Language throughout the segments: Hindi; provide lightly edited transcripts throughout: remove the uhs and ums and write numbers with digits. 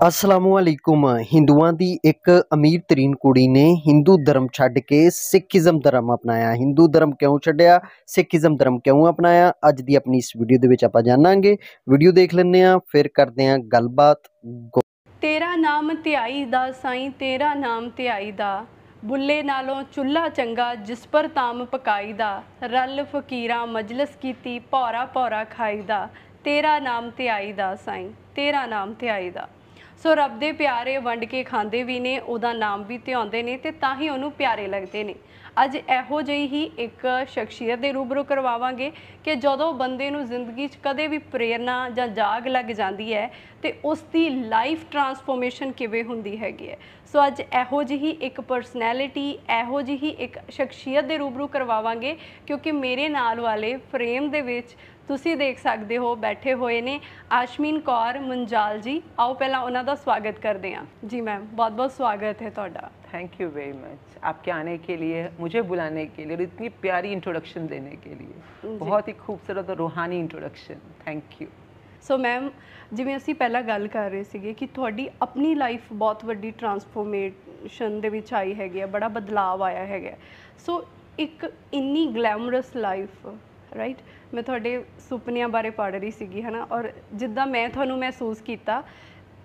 असलामुअलैकुम। हिंदुआं दी एक अमीर तरीन कुड़ी ने हिंदू धर्म छड्ड के सिखिज़म धर्म अपनाया। हिंदू धर्म क्यों छड्डिया, सिखिज़म धर्म क्यों अपनाया, अज दी अपनी इस वीडियो दे विच आपां जाणांगे। वीडियो देख लैंदे आं, फिर करदे आं गलबात। तेरा नाम ध्याई दा साईं, तेरा नाम ध्याई दा, बुल्ले नालों चुल्हा चंगा जिस पर ताम पकाई दा, रल फकीरां मजलिस कीती भौरा भौरा खाई दा, तेरा नाम ध्याई दा साईं, तेरा नाम ध्याई दा। सो रब दे प्यारे वंड के खांदे भी ने, उहदा नाम भी ध्याउंदे ने ते तां ही उहनूं प्यारे लगदे ने। अज इहो ਜਿਹੀ ही एक शख्सियत ਦੇ रूबरू करवावांगे कि ਜਦੋਂ ਬੰਦੇ ਨੂੰ ਜ਼ਿੰਦਗੀ 'ਚ ਕਦੇ ਵੀ ਪ੍ਰੇਰਨਾ ਜਾਂ ਜਾਗ ਲੱਗ ਜਾਂਦੀ ਹੈ ਤੇ ਉਸ ਦੀ ਲਾਈਫ ਟਰਾਂਸਫੋਰਮੇਸ਼ਨ ਕਿਵੇਂ ਹੁੰਦੀ ਹੈਗੀ ਹੈ। ਸੋ ਅੱਜ ਇਹੋ ਜਿਹੀ ਇੱਕ ਪਰਸਨੈਲਿਟੀ, ਇਹੋ ਜਿਹੀ ਇੱਕ ਸ਼ਖਸੀਅਤ ਦੇ रूबरू ਕਰਵਾਵਾਂਗੇ ਕਿਉਂਕਿ ਮੇਰੇ ਨਾਲ ਵਾਲੇ ਫਰੇਮ ਦੇ ਵਿੱਚ ਤੁਸੀਂ ਦੇਖ ਸਕਦੇ ਹੋ बैठे हुए ने आशमीन कौर मुंजाल जी। आओ पहला उन्होंने स्वागत करते हैं जी। मैम बहुत बहुत स्वागत है तुहाडा। थैंक यू वेरी मच आपके आने के लिए, मुझे बुलाने के लिए और इतनी प्यारी इंट्रोडक्शन देने के लिए। बहुत ही खूबसूरत और रूहानी introduction, thank you. So ma'am जिवें असीं पहला गल कर रहे सीगे कि तुहाडी अपनी लाइफ बहुत वड्डी ट्रांसफॉर्मेशन दे विच आई हैगी है, बड़ा बदलाव आया हैगा। सो एक इन्नी ग्लैमरस लाइफ राइट, मैं थोड़े सुपनियां बारे पढ़ रही सीगी है ना, और जिद्दां मैं थोनू महसूस किया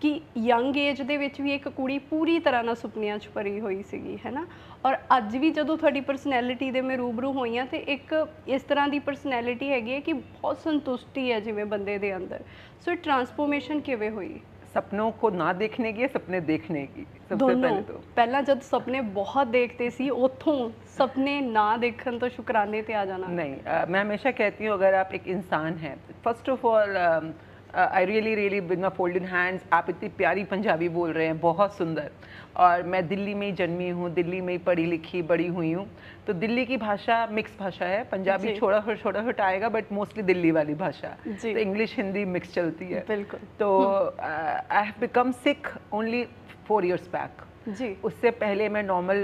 कि यंग एज दे विच भी एक कुड़ी पूरी तरह ना सुपनियां च भरी हुई सीगी है ना, और अज भी जदों थोड़ी परसनैलिटी दे मैं रूबरू हुई हाँ तो एक इस तरह की परसनैलिटी हैगी है कि बहुत संतुष्टि है जिवें बंदे दे अंदर। सो ट्रांसफॉर्मेशन किवें हुई? सपनों को ना देखने की, सपने देखने की। सबसे दोनों पहले तो पहला जब सपने बहुत देखते सी, उतों सपने ना देखन तो शुक्राने ते आ जाना नहीं। मैं हमेशा कहती हूँ अगर आप एक इंसान हैं, first of all I really big my folded hands. आप इतनी प्यारी पंजाबी बोल रहे हैं, बहुत सुंदर। और मैं दिल्ली में ही जन्मी हूँ, दिल्ली में ही पढ़ी लिखी बड़ी हुई हूँ। तो दिल्ली की भाषा मिक्स भाषा है, पंजाबी छोटा छोटा आएगा बट मोस्टली दिल्ली वाली भाषा, तो इंग्लिश हिंदी मिक्स चलती है। बिल्कुल। तो I have become Sikh only 4 years back जी। उससे पहले मैं नॉर्मल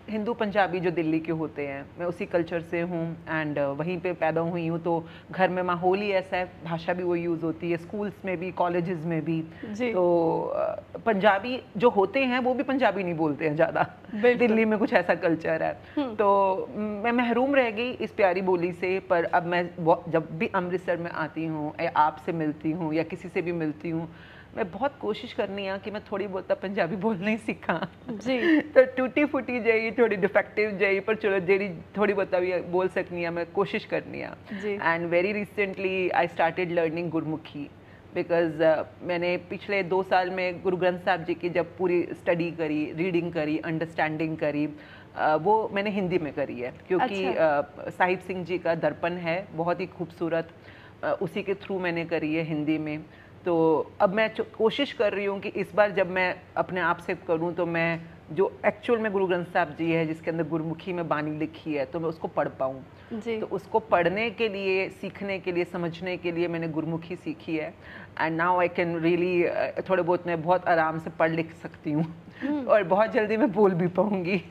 हिंदू पंजाबी जो दिल्ली के होते हैं, मैं उसी कल्चर से हूँ एंड वहीं पे पैदा हुई हूँ। तो घर में माहौल ही ऐसा है, भाषा भी वही यूज़ होती है, स्कूल्स में भी, कॉलेजेस में भी। तो पंजाबी जो होते हैं वो भी पंजाबी नहीं बोलते हैं ज़्यादा, दिल्ली में कुछ ऐसा कल्चर है। तो मैं महरूम रह गई इस प्यारी बोली से। पर अब मैं जब भी अमृतसर में आती हूँ या आपसे मिलती हूँ या किसी से भी मिलती हूँ, मैं बहुत कोशिश करनी है कि मैं थोड़ी बहुत पंजाबी बोलना ही सीखा जी। तो टूटी फूटी जाइए, थोड़ी डिफेक्टिव जाइए, पर चलो जी थोड़ी बहुत भी बोल सकनी है, मैं कोशिश करनी है। And very recently I started learning Gurmukhi because मैंने पिछले 2 साल में गुरु ग्रंथ साहब जी की जब पूरी स्टडी करी, रीडिंग करी, अंडरस्टैंडिंग करी, वो मैंने हिंदी में करी है क्योंकि साहिब सिंह जी का दर्पण है बहुत ही खूबसूरत, उसी के थ्रू मैंने करी है हिंदी में। तो अब मैं कोशिश कर रही हूँ कि इस बार जब मैं अपने आप से करूँ तो मैं जो एक्चुअल में गुरु ग्रंथ साहब जी है जिसके अंदर गुरमुखी में बानी लिखी है तो मैं उसको पढ़ पाऊँ। तो उसको पढ़ने के लिए, सीखने के लिए, समझने के लिए मैंने गुरमुखी सीखी है। And now I can really थोड़े बहुत मैं बहुत आराम से पढ़ लिख सकती हूँ और बहुत जल्दी मैं बोल भी पाऊँगी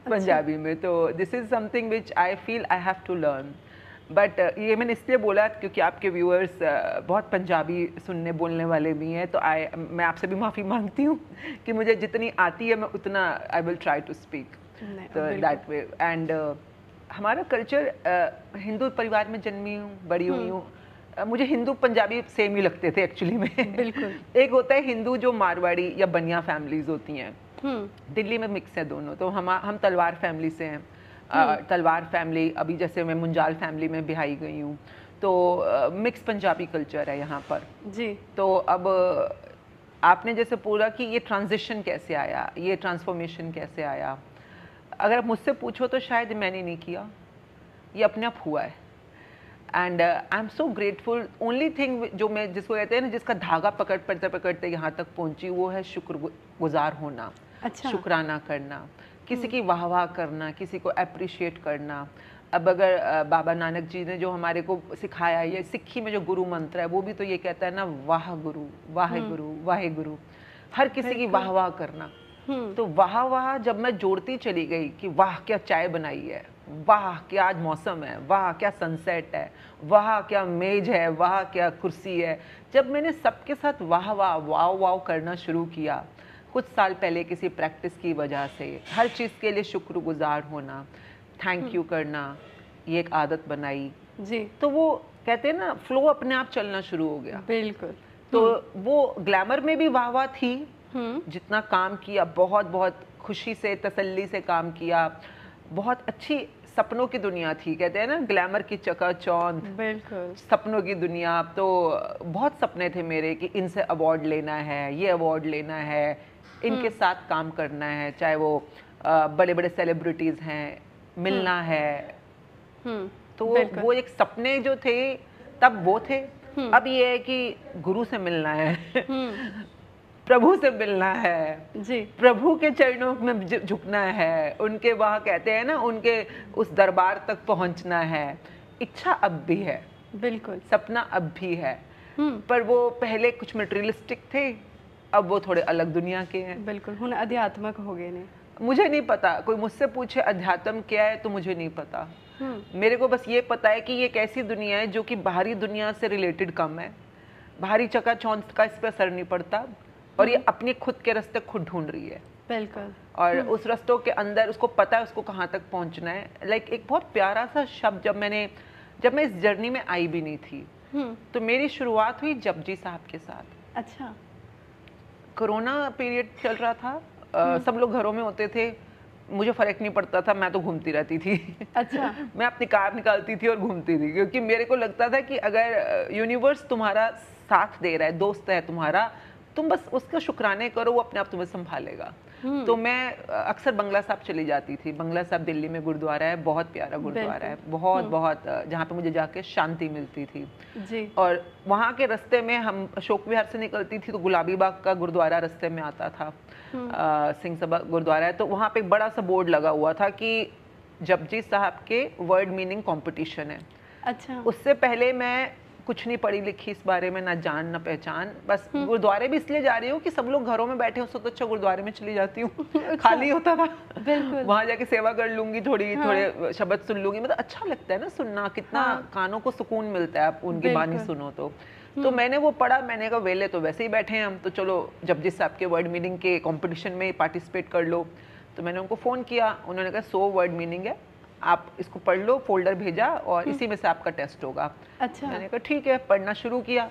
पंजाबी में। तो this is something which I feel I have to learn. But ये मैंने इसलिए बोला क्योंकि आपके व्यूअर्स बहुत पंजाबी सुनने बोलने वाले भी हैं। तो मैं आपसे भी माफ़ी मांगती हूँ कि मुझे जितनी आती है मैं उतना I will try to speak तो दैट वे। एंड हमारा कल्चर, हिंदू परिवार में जन्मी हूँ, बड़ी हुई हूँ। मुझे हिंदू पंजाबी सेम ही लगते थे एक्चुअली में। बिल्कुल। एक होता है हिंदू जो मारवाड़ी या बनिया फैमिलीज होती हैं, दिल्ली में मिक्स है दोनों। तो हम तलवार फैमिली से हैं। तलवार फैमिली, अभी जैसे मैं मुंजाल फैमिली में बिहाई गई हूँ, तो मिक्स पंजाबी कल्चर है यहाँ पर जी। तो अब आपने जैसे पूरा कि ये ट्रांजिशन कैसे आया, ये ट्रांसफॉर्मेशन कैसे आया, अगर आप मुझसे पूछो तो शायद मैंने नहीं किया, ये अपने आप हुआ है। And I am so grateful. Only thing जो मैं जिसको कहते हैं ना, जिसका धागा पकड़ते पकड़ते यहाँ तक पहुँची, वो है शुक्रगुजार होना। अच्छा। शुक्राना करना, किसी की वाह वाह करना, किसी को अप्रिशिएट करना। अब अगर बाबा नानक जी ने जो हमारे को सिखाया है, ये सिक्खी में जो गुरु मंत्र है वो भी तो ये कहता है ना, वाह गुरु वाहे गुरु वाहे गुरु, हर किसी की वाह वाह करना। तो वाह वाह जब मैं जोड़ती चली गई कि वाह क्या चाय बनाई है, वाह क्या आज मौसम है, वाह क्या सनसेट है, वाह क्या मेज है, वाह क्या कुर्सी है, जब मैंने सबके साथ वाह वाह वाव वाव करना शुरू किया कुछ साल पहले किसी प्रैक्टिस की वजह से, हर चीज़ के लिए शुक्रगुजार होना, थैंक यू करना, ये एक आदत बनाई जी, तो वो कहते हैं ना फ्लो अपने आप चलना शुरू हो गया। बिल्कुल। तो वो ग्लैमर में भी वाह वाह थी, जितना काम किया बहुत बहुत खुशी से तसल्ली से काम किया, बहुत अच्छी सपनों की दुनिया थी, कहते हैं ना ग्लैमर की चकाचौंध, बिल्कुल सपनों की दुनिया। तो बहुत सपने थे मेरे कि इनसे अवार्ड लेना है, ये अवार्ड लेना है, इनके साथ काम करना है, चाहे वो बड़े बड़े सेलिब्रिटीज़ हैं, मिलना है। तो वो एक सपने जो थे तब वो थे। अब ये है कि गुरु से मिलना है प्रभु से मिलना है जी, प्रभु के चरणों में झुकना है, उनके वहाँ कहते हैं ना उनके उस दरबार तक पहुँचना है। इच्छा अब भी है, बिल्कुल, सपना अब भी है, पर वो पहले कुछ मटेरियलिस्टिक थे, अब वो थोड़े अलग दुनिया के हैं। बिल्कुल हुन अध्यात्मक हो गए ने। मुझे नहीं पता, कोई मुझसे पूछे अध्यात्म क्या है तो मुझे नहीं पता। मेरे को बस ये पता है कि ये एक ऐसी दुनिया है जो कि बाहरी दुनिया से रिलेटेड कम है, बाहरी चकाचौंध का इस पर असर नहीं पड़ता, और ये अपने खुद के रास्ते खुद ढूंढ रही है। बिल्कुल। और उस रास्तों के अंदर उसको पता है उसको कहाँ तक पहुँचना है। लाइक एक बहुत प्यारा सा शब्द, जब मैं इस जर्नी में आई भी नहीं थी, तो मेरी शुरुआत हुई जपजी साहब के साथ। अच्छा। कोरोना पीरियड चल रहा था, सब लोग घरों में होते थे, मुझे फर्क नहीं पड़ता था, मैं तो घूमती रहती थी। अच्छा। मैं अपनी कार निकालती थी और घूमती थी, क्योंकि मेरे को लगता था कि अगर यूनिवर्स तुम्हारा साथ दे रहा है, दोस्त है तुम्हारा, तुम बस उसका शुक्राने करो, वो अपने आप तुम्हें संभालेगा। तो मैं अक्सर बंगला साहब चली जाती थी। बंगला साहब दिल्ली में गुरुद्वारा है, बहुत प्यारा गुरुद्वारा है, बहुत बहुत, जहाँ पे मुझे जाके शांति मिलती थी जी। और वहाँ के रास्ते में हम अशोक विहार से निकलती थी तो गुलाबी बाग का गुरुद्वारा रास्ते में आता था, सिंह सभा गुरुद्वारा है। तो वहाँ पे एक बड़ा सा बोर्ड लगा हुआ था कि जपजी साहब के वर्ड मीनिंग कंपटीशन है। अच्छा। उससे पहले मैं कुछ नहीं पढ़ी लिखी इस बारे में, ना जान ना पहचान, बस गुरुद्वारे भी इसलिए जा रही हूँ कि सब लोग घरों में बैठे, उससे तो अच्छा गुरुद्वारे में चली जाती हूँ। खाली होता था, वहां जाके सेवा कर लूंगी, थोड़े शब्द सुन लूंगी, मतलब अच्छा लगता है ना सुनना, कितना कानों को सुकून मिलता है आप उनकी बानी सुनो तो मैंने वो पढ़ा, मैंने कहा वेले तो वैसे ही बैठे हैं हम, तो चलो जपजी साहब के वर्ड मीनिंग के कंपटीशन में पार्टिसिपेट कर लो। तो मैंने उनको फ़ोन किया, उन्होंने कहा 100 वर्ड मीनिंग है, आप इसको पढ़ लो, फोल्डर भेजा और इसी में से आपका टेस्ट होगा। अच्छा। मैंने कहा ठीक है, पढ़ना शुरू किया।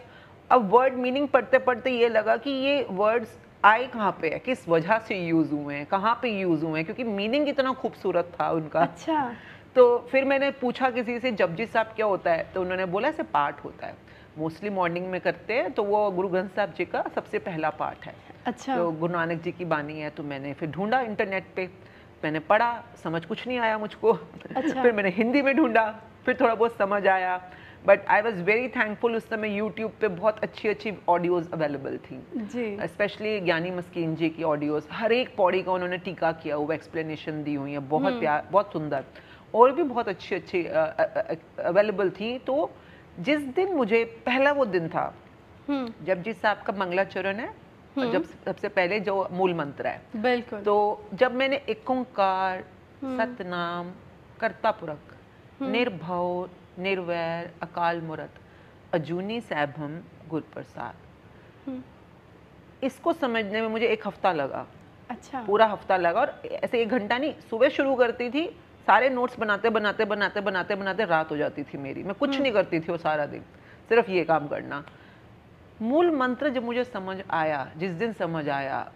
अब वर्ड मीनिंग पढ़ते पढ़ते ये लगा कि ये वर्ड्स आए कहाँ पे है, किस वजह से यूज़ हुए हैं, कहाँ पे यूज़ हुए हैं, क्योंकि मीनिंग इतना खूबसूरत था उनका। अच्छा। तो फिर मैंने पूछा किसी से जपजी साहब क्या होता है, तो उन्होंने बोला ऐसे पाठ होता है, मोस्टली मॉर्निंग में करते हैं, तो वो गुरु ग्रंथ साहब जी का सबसे पहला पाठ है। अच्छा। तो गुरु नानक जी की बानी है। तो मैंने फिर ढूंढा इंटरनेट पे, मैंने पढ़ा, समझ कुछ नहीं आया मुझको। अच्छा। फिर मैंने हिंदी में ढूंढा, फिर थोड़ा बहुत समझ आया, but I was very thankful, उस समय यूट्यूब पे बहुत अच्छी अच्छी ऑडियोज़ अवेलेबल थी जी, स्पेशली ज्ञानी मस्कीन जी की ऑडियोज़, हर एक पौड़ी का उन्होंने टीका किया हुआ, एक्सप्लेनेशन दी हुई है, बहुत प्यार, बहुत सुंदर, और भी बहुत अच्छी अच्छी अवेलेबल थी। तो जिस दिन मुझे पहला वो दिन था जपजी साहब का मंगलाचरण है, जब सबसे पहले जो मूल मंत्र है, बिल्कुल, तो जब मैंने एक ओंकार सतनाम कर्ता पुरख निर्भव निर्वैर अकाल मूरत अजूनी सैभम गुर प्रसाद, इसको समझने में मुझे 1 हफ्ता लगा। अच्छा। पूरा हफ्ता लगा, और ऐसे 1 घंटा नहीं, सुबह शुरू करती थी, सारे नोट्स बनाते बनाते बनाते बनाते बनाते रात हो जाती थी मेरी, मैं कुछ नहीं करती थी वो सारा दिन, सिर्फ ये काम करना। मूल मंत्र जब मुझे समझ आया, जिस दिन समझ आया,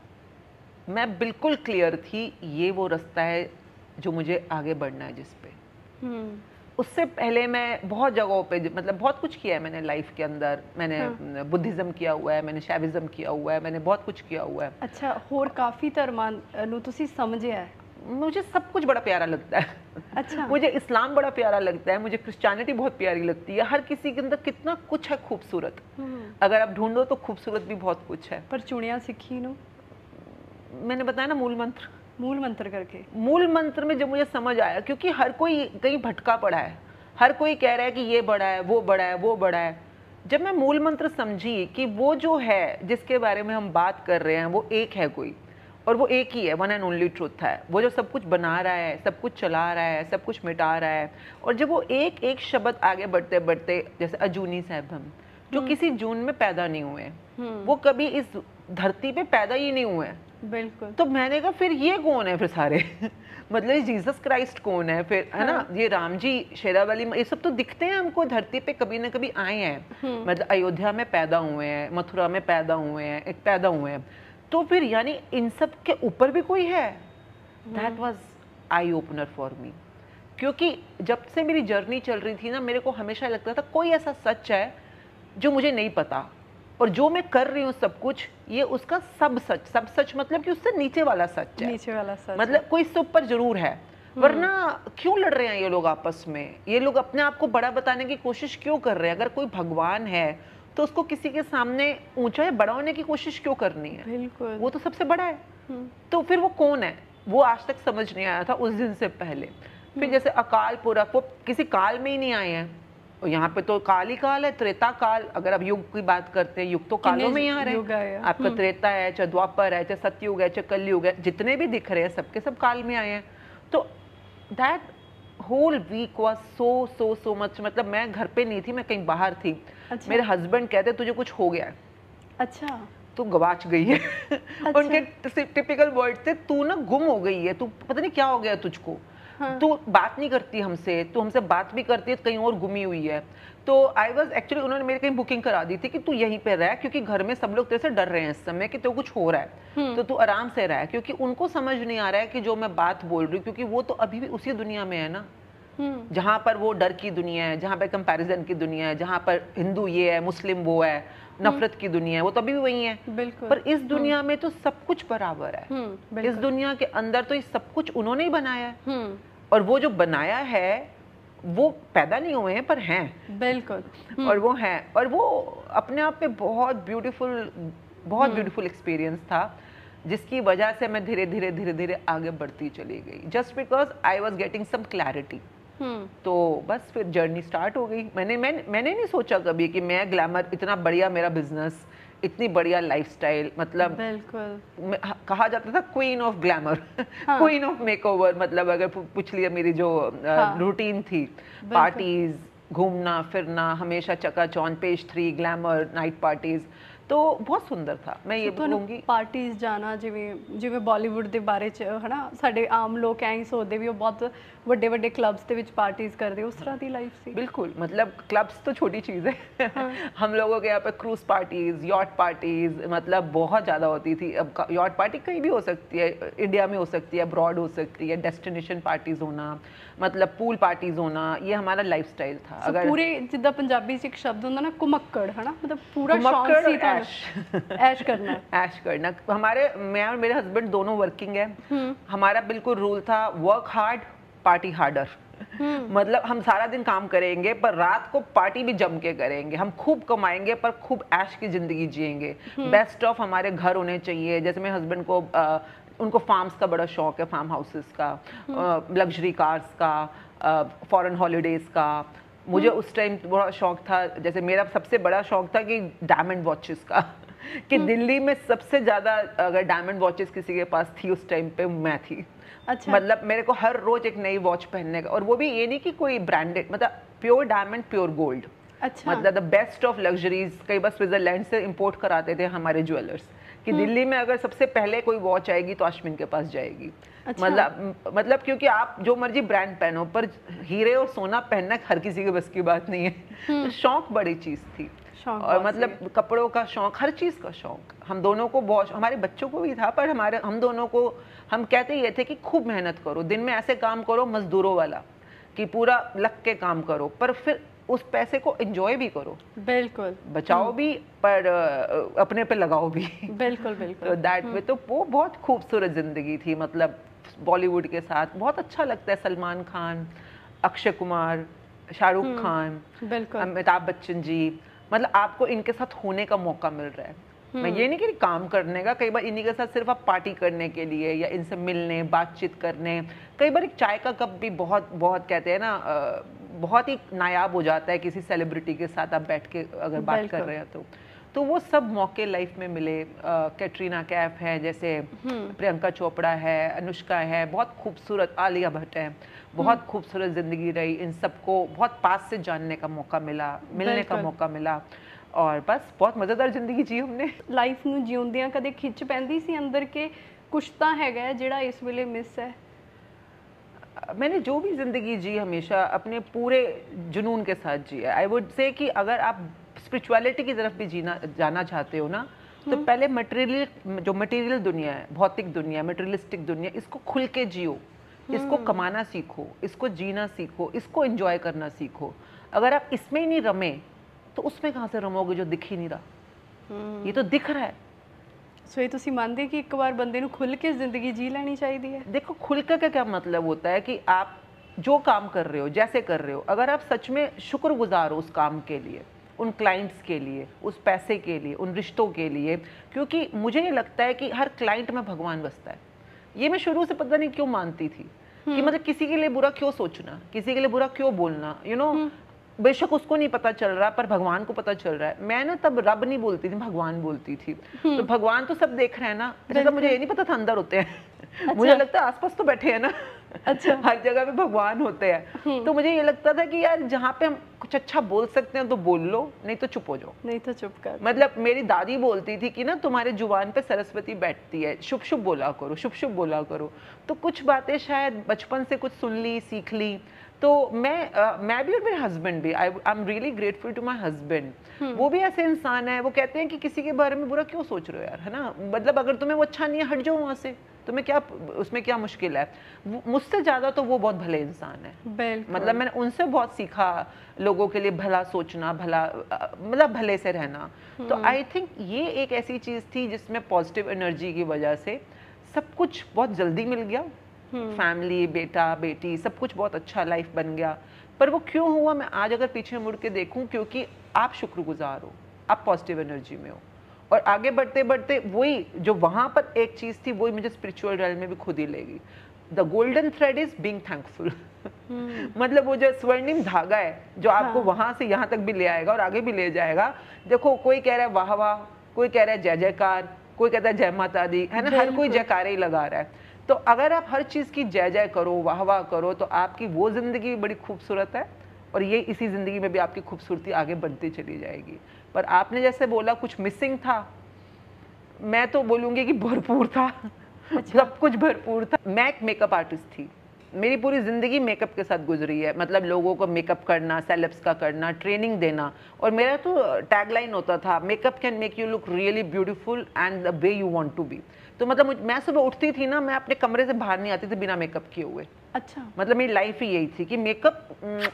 मैं बिल्कुल क्लियर थी ये वो रास्ता है जो मुझे आगे बढ़ना है जिस पे। उससे पहले मैं बहुत जगहों पे, मतलब बहुत कुछ किया है मैंने लाइफ के अंदर, मैंने बुद्धिज्म किया हुआ है, मैंने शैविज्म किया हुआ है, मैंने बहुत कुछ किया हुआ है। अच्छा, होर काफ़ी धर्मां नूं तुसीं समझिया है? मुझे सब कुछ बड़ा प्यारा लगता है। अच्छा। मुझे इस्लाम बड़ा प्यारा लगता है, मुझे क्रिश्चियनिटी बहुत प्यारी लगती है, हर किसी के अंदर कितना कुछ है खूबसूरत, अगर आप ढूंढो तो खूबसूरत भी बहुत कुछ है। पर चुनिया सिखी नो, मैंने बताया ना मूल मंत्र, मूल मंत्र करके, मूल मंत्र में जब मुझे समझ आया, क्योंकि हर कोई कहीं भटका पड़ा है, हर कोई कह रहा है कि ये बड़ा है, वो बड़ा है, वो बड़ा है। जब मैं मूल मंत्र समझी कि वो जो है जिसके बारे में हम बात कर रहे हैं वो एक है कोई, और वो एक ही है, वन एंड ओनली ट्रुथ है, वो जो सब कुछ बना रहा है, सब कुछ चला रहा है, सब कुछ मिटा रहा है। और जब वो एक एक शब्द आगे बढ़ते बढ़ते, जैसे अजूनी साहब हम जो किसी जून में पैदा नहीं हुए, वो कभी इस धरती पे पैदा ही नहीं हुए। बिल्कुल। तो मैंने कहा फिर ये कौन है फिर सारे मतलब जीसस क्राइस्ट कौन है फिर, है ना, ये राम जी, शेरावाली, ये सब तो दिखते हैं हमको, धरती पे कभी ना कभी आए हैं, मतलब अयोध्या में पैदा हुए हैं, मथुरा में पैदा हुए हैं, एक पैदा हुए हैं, तो फिर यानी इन सब के ऊपर भी कोई है। That was eye opener for me, क्योंकि जब से मेरी जर्नी चल रही थी ना, मेरे को हमेशा लगता था कोई ऐसा सच है जो मुझे नहीं पता, और जो मैं कर रही हूँ सब कुछ, ये उसका सब सच मतलब कि उससे नीचे वाला सच है, नीचे वाला सच, मतलब कोई इससे ऊपर जरूर है। वरना क्यों लड़ रहे हैं ये लोग आपस में, ये लोग अपने आप को बड़ा बताने की कोशिश क्यों कर रहे हैं? अगर कोई भगवान है तो उसको किसी के सामने ऊंचा या बड़ा होने की कोशिश क्यों करनी है? बिल्कुल, वो तो सबसे बड़ा है। तो फिर वो कौन है, वो आज तक समझ नहीं आया था उस दिन से पहले। फिर जैसे अकाल पुरख, वो किसी काल में ही नहीं आए हैं, यहाँ पे तो काल ही काल है, त्रेता काल, अगर अब युग की बात करते हैं, युग तो कालों में ही आ रहे हैं, आपका त्रेता है, चाहे द्वापर है, चाहे सतयुग है, चाहे कलयुग है, जितने भी दिख रहे हैं सबके सब काल में आए हैं। तो that whole week was so much, मतलब मैं घर पे नहीं थी, मैं कहीं बाहर थी। अच्छा। मेरे हस्बैंड कहते तुझे कुछ हो गया है। अच्छा। तू गवाच गई है। अच्छा। उनके टिपिकल वर्ड थे, तू ना गुम हो गई है, तू पता नहीं क्या हो गया तुझको। हाँ। तू बात नहीं करती हमसे, तू हमसे बात भी करती है तो कहीं और गुमी हुई है। तो आई वॉज एक्चुअली, उन्होंने मेरी कहीं बुकिंग करा दी थी कि तू यहीं पे रह, क्योंकि घर में सब लोग तेरे से डर रहे हैं इस समय कि तो कुछ हो रहा है, तो तू आराम से रह, क्योंकि उनको समझ नहीं आ रहा है कि जो मैं बात बोल रही हूँ, क्योंकि वो तो अभी भी उसी दुनिया में है ना, जहाँ पर वो डर की दुनिया है, जहाँ पर कंपैरिजन की दुनिया है, जहाँ पर हिंदू ये है, मुस्लिम वो है, नफरत की दुनिया है, वो तो अभी भी वही है। बिल्कुल। पर इस दुनिया में तो सब कुछ बराबर है। इस दुनिया के अंदर तो ये सब कुछ उन्होंने ही बनाया है, और वो जो बनाया है वो पैदा नहीं हुए हैं पर हैं। बिल्कुल। और वो हैं, और वो अपने आप में बहुत ब्यूटीफुल एक्सपीरियंस था, जिसकी वजह से मैं धीरे धीरे आगे बढ़ती चली गई, just because I was getting some clarity. तो बस फिर जर्नी स्टार्ट हो गई। मैंने नहीं सोचा कभी कि मैं ग्लैमर, इतना बढ़िया मेरा बिजनेस, इतनी बढ़िया लाइफस्टाइल, मतलब बिल्कुल कहा जाता था queen of glamour, queen of makeover, मतलब अगर पूछ लिया मेरी जो रूटीन थी, पार्टीज, घूमना फिरना, हमेशा चकाचौंध, पेज 3 ग्लैमर, नाइट पार्टीज, तो बहुत सुंदर था। मैं ये बोलूँगी पार्टीज जाना, जिਵੇਂ ਬਾਲੀਵੁੱਡ ਦੇ ਬਾਰੇ ਚ ਹੈ ਨਾ, ਸਾਡੇ ਆਮ ਲੋਕ ਐਂ ਹੀ ਸੋਚਦੇ ਵੀ ਉਹ ਬਹੁਤ ਵੱਡੇ ਵੱਡੇ क्लब्स ਦੇ ਵਿੱਚ पार्टीज करते, उस तरह की लाइफ सी। बिल्कुल, मतलब क्लब्स तो छोटी चीज़ है। हम लोगों के यहाँ पे क्रूज पार्टीज, यॉट पार्टीज, मतलब बहुत ज़्यादा होती थी। अब यॉट पार्टी कहीं भी हो सकती है, इंडिया में हो सकती है, अब्रॉड हो सकती है, डेस्टिनेशन पार्टीज होना, मतलब पूल पार्टीज होना, ये हमारा लाइफस्टाइल था। अगर पूरे जिद्दां पंजाबी च एक शब्द होता ना कुमक्कड़, है ना, मतलब पूरा शौक सी था ऐश करना। ऐश करना। हमारे, मैं और मेरे हस्बैंड दोनों वर्किंग है, हमारा बिल्कुल रूल था वर्क हार्ड पार्टी हार्डर। मतलब हम सारा दिन काम करेंगे पर रात को पार्टी भी जम के करेंगे, हम खूब कमाएंगे पर खूब ऐश की जिंदगी जिएंगे। बेस्ट ऑफ हमारे घर होने चाहिए। जैसे मेरे हस्बैंड को उनको फार्म्स का बड़ा शौक है, फार्म हाउसेस का, लग्जरी कार्स का, फॉरेन हॉलीडेज का। मुझे उस टाइम बड़ा शौक था, जैसे मेरा सबसे बड़ा शौक था कि डायमंड वॉचेस का, कि दिल्ली में सबसे ज़्यादा अगर डायमंड वॉचेस किसी के पास थी उस टाइम पे मैं थी। अच्छा। मतलब मेरे को हर रोज एक नई वॉच पहनने का, और वो भी ये नहीं कि कोई ब्रांडेड, मतलब प्योर डायमंड, प्योर गोल्ड। अच्छा। मतलब द बेस्ट ऑफ लग्जरीज। कई बार स्विट्जरलैंड से इंपोर्ट कराते थे हमारे ज्वेलर्स, कि दिल्ली में अगर सबसे पहले कोई वॉच आएगी तो अश्विन के पास जाएगी। अच्छा। मतलब क्योंकि आप जो मर्जी ब्रांड पहनो, पर हीरे और सोना पहनना हर किसी के बस की बात नहीं है। तो शौक बड़ी चीज थी, और मतलब कपड़ों का शौक, हर चीज का शौक हम दोनों को बहुत, हमारे बच्चों को भी था, पर हम दोनों को, हम कहते ये थे कि खूब मेहनत करो, दिन में ऐसे काम करो मजदूरों वाला, कि पूरा लग के काम करो, पर फिर उस पैसे को एंजॉय भी करो। बिल्कुल। बचाओ भी, पर अपने पे लगाओ भी। बिल्कुल बिल्कुल। तो दैट वे, तो वो बहुत खूबसूरत जिंदगी थी। मतलब बॉलीवुड के साथ बहुत अच्छा लगता है, सलमान खान, अक्षय कुमार, शाहरुख खान, बिल्कुल, अमिताभ बच्चन जी, मतलब आपको इनके साथ होने का मौका मिल रहा है। मैं ये नहीं कि काम करने का, कई बार इन्हीं के साथ सिर्फ आप पार्टी करने के लिए या इनसे मिलने, बातचीत करने, कई बार एक चाय का कप भी बहुत कहते हैं ना, बहुत ही नायाब हो जाता है किसी सेलिब्रिटी के साथ आप बैठ के अगर बात कर रहे हैं तो तो वो सब मौके लाइफ में मिले। कैटरीना कैफ है, जैसे प्रियंका चोपड़ा है, अनुष्का है, बहुत खूबसूरत, आलिया भट्ट है, बहुत खूबसूरत जिंदगी रही। इन सबको बहुत पास से जानने का मौका मिला, मिलने का मौका मिला, और बस बहुत मज़ेदार जिंदगी जी हमने। लाइफ ਨੂੰ ਜਿਉਂਦਿਆਂ ਕਦੇ ਖਿੱਚ ਪੈਂਦੀ ਸੀ ਅੰਦਰ के कुछ ਤਾਂ ਹੈਗਾ ਹੈ ਜਿਹੜਾ ਇਸ ਵੇਲੇ ਮਿਸ ਹੈ? मैंने जो भी ज़िंदगी जी हमेशा अपने पूरे जुनून के साथ जिया। आई वुड से कि अगर आप स्पिरिचुअलिटी की तरफ भी जाना चाहते हो ना, तो पहले मटेरियल दुनिया है, भौतिक दुनिया, मटेरियलिस्टिक दुनिया, इसको खुल के जियो, इसको कमाना सीखो, इसको जीना सीखो, इसको एंजॉय करना सीखो। अगर आप इसमें ही नहीं रमे तो उसमें कहाँ से रमोगे जो दिख ही नहीं रहा? ये तो दिख रहा है। सो ये तुसी मानते कि एक बार बंदे ਨੂੰ खुल के जिंदगी जी लेनी चाहिए है? देखो, खुल के का क्या मतलब होता है कि आप जो काम कर रहे हो, जैसे कर रहे हो, अगर आप सच में शुक्रगुजार हो उस काम के लिए, उन क्लाइंट्स के लिए, उस पैसे के लिए, उन रिश्तों के लिए, क्योंकि मुझे ये लगता है कि हर क्लाइंट में भगवान बसता है। ये मैं शुरू से पता नहीं क्यों मानती थी कि मतलब किसी के लिए बुरा क्यों सोचना, किसी के लिए बुरा क्यों बोलना, यू नो। बेशक उसको नहीं पता चल रहा पर भगवान को पता चल रहा है। मैं ना तब रब नहीं बोलती थी, भगवान बोलती थी। तो भगवान तो सब देख रहे हैं ना, जैसा मुझे ये नहीं पता था अंदर होते हैं। अच्छा। मुझे लगता है आसपास तो बैठे हैं ना। अच्छा। हर जगह पे भगवान होते हैं। तो मुझे ये लगता था कि यार जहाँ पे हम कुछ अच्छा बोल सकते हैं तो बोल लो, नहीं तो चुप हो जाओ, नहीं तो चुप कर। मतलब मेरी दादी बोलती थी कि ना तुम्हारे जुबान पे सरस्वती बैठती है, शुभ शुभ बोला करो, शुभ शुभ बोला करो। तो कुछ बातें शायद बचपन से कुछ सुन ली, सीख ली। तो मैं भी और मेरे हस्बैंड भी, I am really grateful to my husband. वो भी ऐसे इंसान है, वो कहते हैं कि किसी के बारे में बुरा क्यों सोच रहे हो यार, है ना, मतलब अगर तुम्हें वो अच्छा नहीं है हट जाओ वहाँ से, तुम्हें क्या उसमें क्या मुश्किल है। मुझसे ज़्यादा तो वो बहुत भले इंसान है। मतलब मैंने उनसे बहुत सीखा लोगों के लिए भला सोचना, भला मतलब भले से रहना। तो आई थिंक ये एक ऐसी चीज़ थी जिसमें पॉजिटिव एनर्जी की वजह से सब कुछ बहुत जल्दी मिल गया। फैमिली, बेटा बेटी, सब कुछ बहुत अच्छा लाइफ बन गया। पर वो क्यों हुआ, मैं आज अगर पीछे मुड़ के देखूं, क्योंकि आप शुक्रगुजार हो, आप पॉजिटिव एनर्जी में हो, और आगे बढ़ते बढ़ते वही जो वहाँ पर एक चीज़ थी वही मुझे स्पिरिचुअल रेल्म में भी खुद ही लेगी। The golden thread is being thankful. मतलब वो जो स्वर्णिम धागा है जो आपको वहाँ से यहाँ तक भी ले आएगा और आगे भी ले जाएगा। देखो, कोई कह रहा है वाह वाह, कोई कह रहा है जय जयकार, कोई कहता है जय माता दी, है ना, हर कोई जयकारे ही लगा रहा है। तो अगर आप हर चीज़ की जय जय करो, वाह वाह करो, तो आपकी वो ज़िंदगी बड़ी खूबसूरत है, और ये इसी ज़िंदगी में भी आपकी खूबसूरती आगे बढ़ती चली जाएगी। पर आपने जैसे बोला कुछ मिसिंग था, मैं तो बोलूँगी कि भरपूर था। अच्छा। सब कुछ भरपूर था। मैं एक मेकअप आर्टिस्ट थी, मेरी पूरी ज़िंदगी मेकअप के साथ गुजरी है। मतलब लोगों को मेकअप करना, सेलेब्स का करना, ट्रेनिंग देना, और मेरा तो टैगलाइन होता था makeup can make you look really beautiful and the way you want to be. तो मतलब मैं सुबह उठती थी ना, मैं अपने कमरे से बाहर नहीं आती थी बिना मेकअप किए हुए। अच्छा। मतलब मेरी लाइफ ही यही थी कि makeup,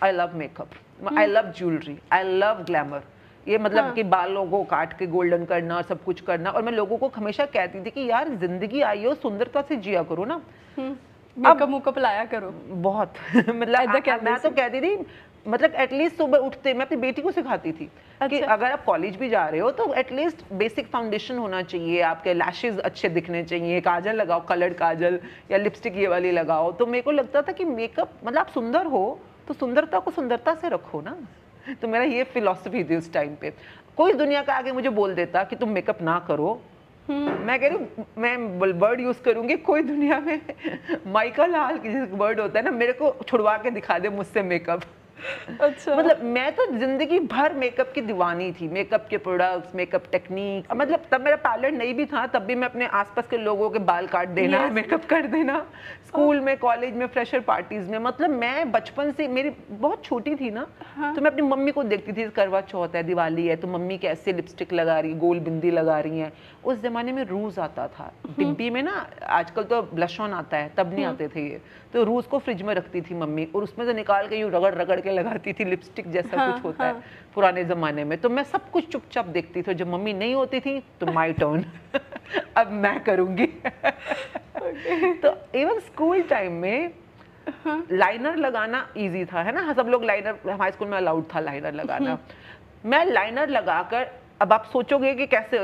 I love makeup, I love jewellery, I love glamour. ये मतलब कि बालों को काट के गोल्डन करना और सब कुछ करना। और मैं लोगों को हमेशा कहती थी कि यार जिंदगी आई हो, सुंदरता से जिया करो ना, मेकअप लाया करो बहुत। मतलब मैं तो कहती थी, मतलब एटलीस्ट सुबह उठते मैं अपनी बेटी को सिखाती थी। अच्छा। कि अगर आप कॉलेज भी जा रहे हो तो एटलीस्ट बेसिक फाउंडेशन होना चाहिए, आपके लैशेज अच्छे दिखने चाहिए, काजल लगाओ, कलर्ड काजल या लिपस्टिक ये वाली लगाओ। तो मेरे को लगता था कि मेकअप मतलब आप सुंदर हो तो सुंदरता को सुंदरता से रखो ना। तो मेरा ये फिलॉसफी थी उस टाइम पे। कोई दुनिया का आगे मुझे बोल देता कि तुम मेकअप ना करो, मैं कह रही हूँ मैं वर्ड यूज करूंगी, कोई दुनिया में माइकल हाल की जिस वर्ड होता है ना, मेरे को छुड़वा के दिखा दे मुझसे मेकअप। अच्छा। मतलब मैं तो जिंदगी भर मेकअप की दीवानी थी, मेकअप के प्रोडक्ट्स, मेकअप टेक्निक। मतलब तब मेरा पार्लर नहीं भी था, तब भी मैं अपने आसपास के लोगों के बाल काट देना, मेकअप कर देना, स्कूल में, कॉलेज में, फ्रेशर पार्टीज में। मतलब मैं बचपन से, मेरी बहुत छोटी थी ना, तो मैं अपनी मम्मी को देखती थी, करवा चौथ है, दिवाली है, तो मम्मी कैसे लिपस्टिक लगा रही है, गोल बिंदी लगा रही है। उस जमाने में रूज आता था डिब्बी में ना, आजकल तो ब्लश ऑन आता है, तब नहीं आते थे ये। तो रूज को फ्रिज में रखती थी मम्मी, और उसमें से निकाल के यूँ रगड़ रगड़ के लगाती थी, लिपस्टिक जैसा कुछ होता है पुराने जमाने में। तो मैं सब कुछ चुपचाप देखती थी। जब मम्मी नहीं होती थी तो माय टर्न अब मैं करूंगी। तो इवन स्कूल टाइम में लाइनर लगाना इजी था, है ना, सब लोग लाइनर, हमारे स्कूल में अलाउड था लाइनर लगाना। मैं लाइनर लगाकर, अब आप सोचोगे कि कैसे,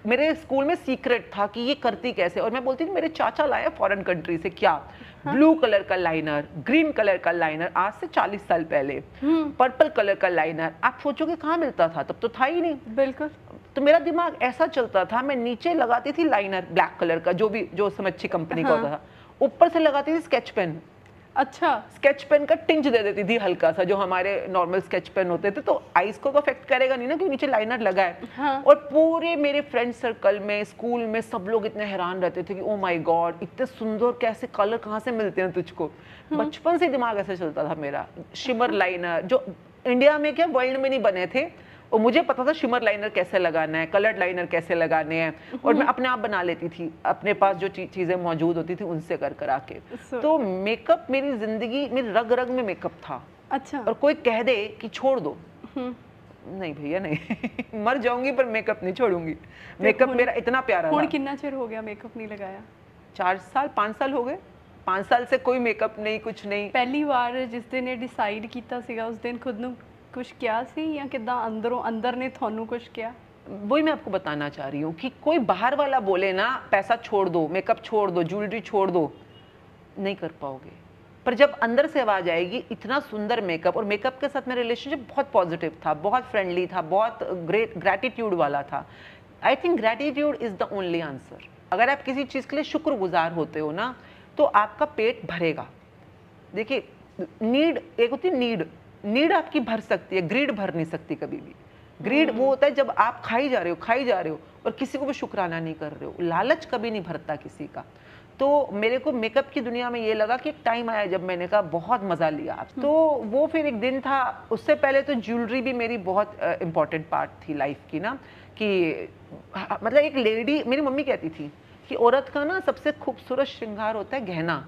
मेरे स्कूल में सीक्रेट था कि ये करती कैसे। और मैं बोलती थी मेरे चाचा लाए फॉरेन कंट्री से, क्या ब्लू कलर का लाइनर, ग्रीन कलर का लाइनर, आज से 40 साल पहले, पर्पल कलर का लाइनर। आप सोचोगे कहाँ मिलता था, तब तो था ही नहीं। बिल्कुल। तो मेरा दिमाग ऐसा चलता था, मैं नीचे लगाती थी लाइनर ब्लैक कलर का, जो सब अच्छी कंपनी का होता था, ऊपर से लगाती थी स्केच पेन। अच्छा, स्केच पेन का टिंच दे देती थी हल्का सा, जो हमारे नॉर्मल स्केच पेन होते थे, तो आईज को अफेक्ट करेगा नहीं ना, क्योंकि नीचे लाइनर लगा है। हाँ। और पूरे मेरे फ्रेंड सर्कल में, स्कूल में सब लोग इतने हैरान रहते थे कि ओ माय गॉड, इतने सुंदर कैसे कलर कहाँ से मिलते हैं तुझको। बचपन से दिमाग ऐसे चलता था मेरा। शिमर लाइनर जो इंडिया में क्या वर्ल्ड में नहीं बने थे, और मुझे पता था शिमर लाइनर कैसे लगाना है, कलर्ड लाइनर कैसे लगाने हैं, और मैं अपने आप बना लेती थी, अपने पास जो चीजें मौजूद होती थी उनसे कर आके। तो मेकअप मेरी जिंदगी, मेरी रग रग में मेकअप था। अच्छा। और कोई कह दे कि छोड़ दो, नहीं भैया नहीं मर जाऊंगी पर मेकअप नहीं छोड़ूंगी। मेकअप मेरा इतना प्यारा था। कितना चिर हो गया मेकअप नहीं लगाया? 4 साल 5 साल हो गए। 5 साल से कोई मेकअप नहीं, कुछ नहीं। पहली बार जिस दिन डिसाइड किया सीगा उस दिन खुद ਨੂੰ कुछ किया सी या किदा अंदरों अंदर ने थानू कुछ किया? वही मैं आपको बताना चाह रही हूँ कि कोई बाहर वाला बोले ना पैसा छोड़ दो, मेकअप छोड़ दो, ज्वेलरी छोड़ दो, नहीं कर पाओगे। पर जब अंदर से आवाज आएगी, इतना सुंदर मेकअप, और मेकअप के साथ मेरा रिलेशनशिप बहुत पॉजिटिव था, बहुत फ्रेंडली था, बहुत ग्रेटिट्यूड वाला था। I think gratitude is the only answer. अगर आप किसी चीज के लिए शुक्रगुजार होते हो ना, तो आपका पेट भरेगा। देखिए, नीड एक होती है, नीड आपकी भर सकती है, ग्रीड भर नहीं सकती कभी भी। ग्रीड वो होता है जब आप खाई जा रहे हो और किसी को भी शुक्राना नहीं कर रहे हो। लालच कभी नहीं भरता किसी का। तो मेरे को मेकअप की दुनिया में ये लगा कि एक टाइम आया जब मैंने कहा बहुत मजा लिया। तो वो फिर एक दिन था। उससे पहले तो ज्वेलरी भी मेरी बहुत इंपॉर्टेंट पार्ट थी लाइफ की ना, कि मतलब एक लेडी, मेरी मम्मी कहती थी कि औरत का ना सबसे खूबसूरत श्रृंगार होता है गहना।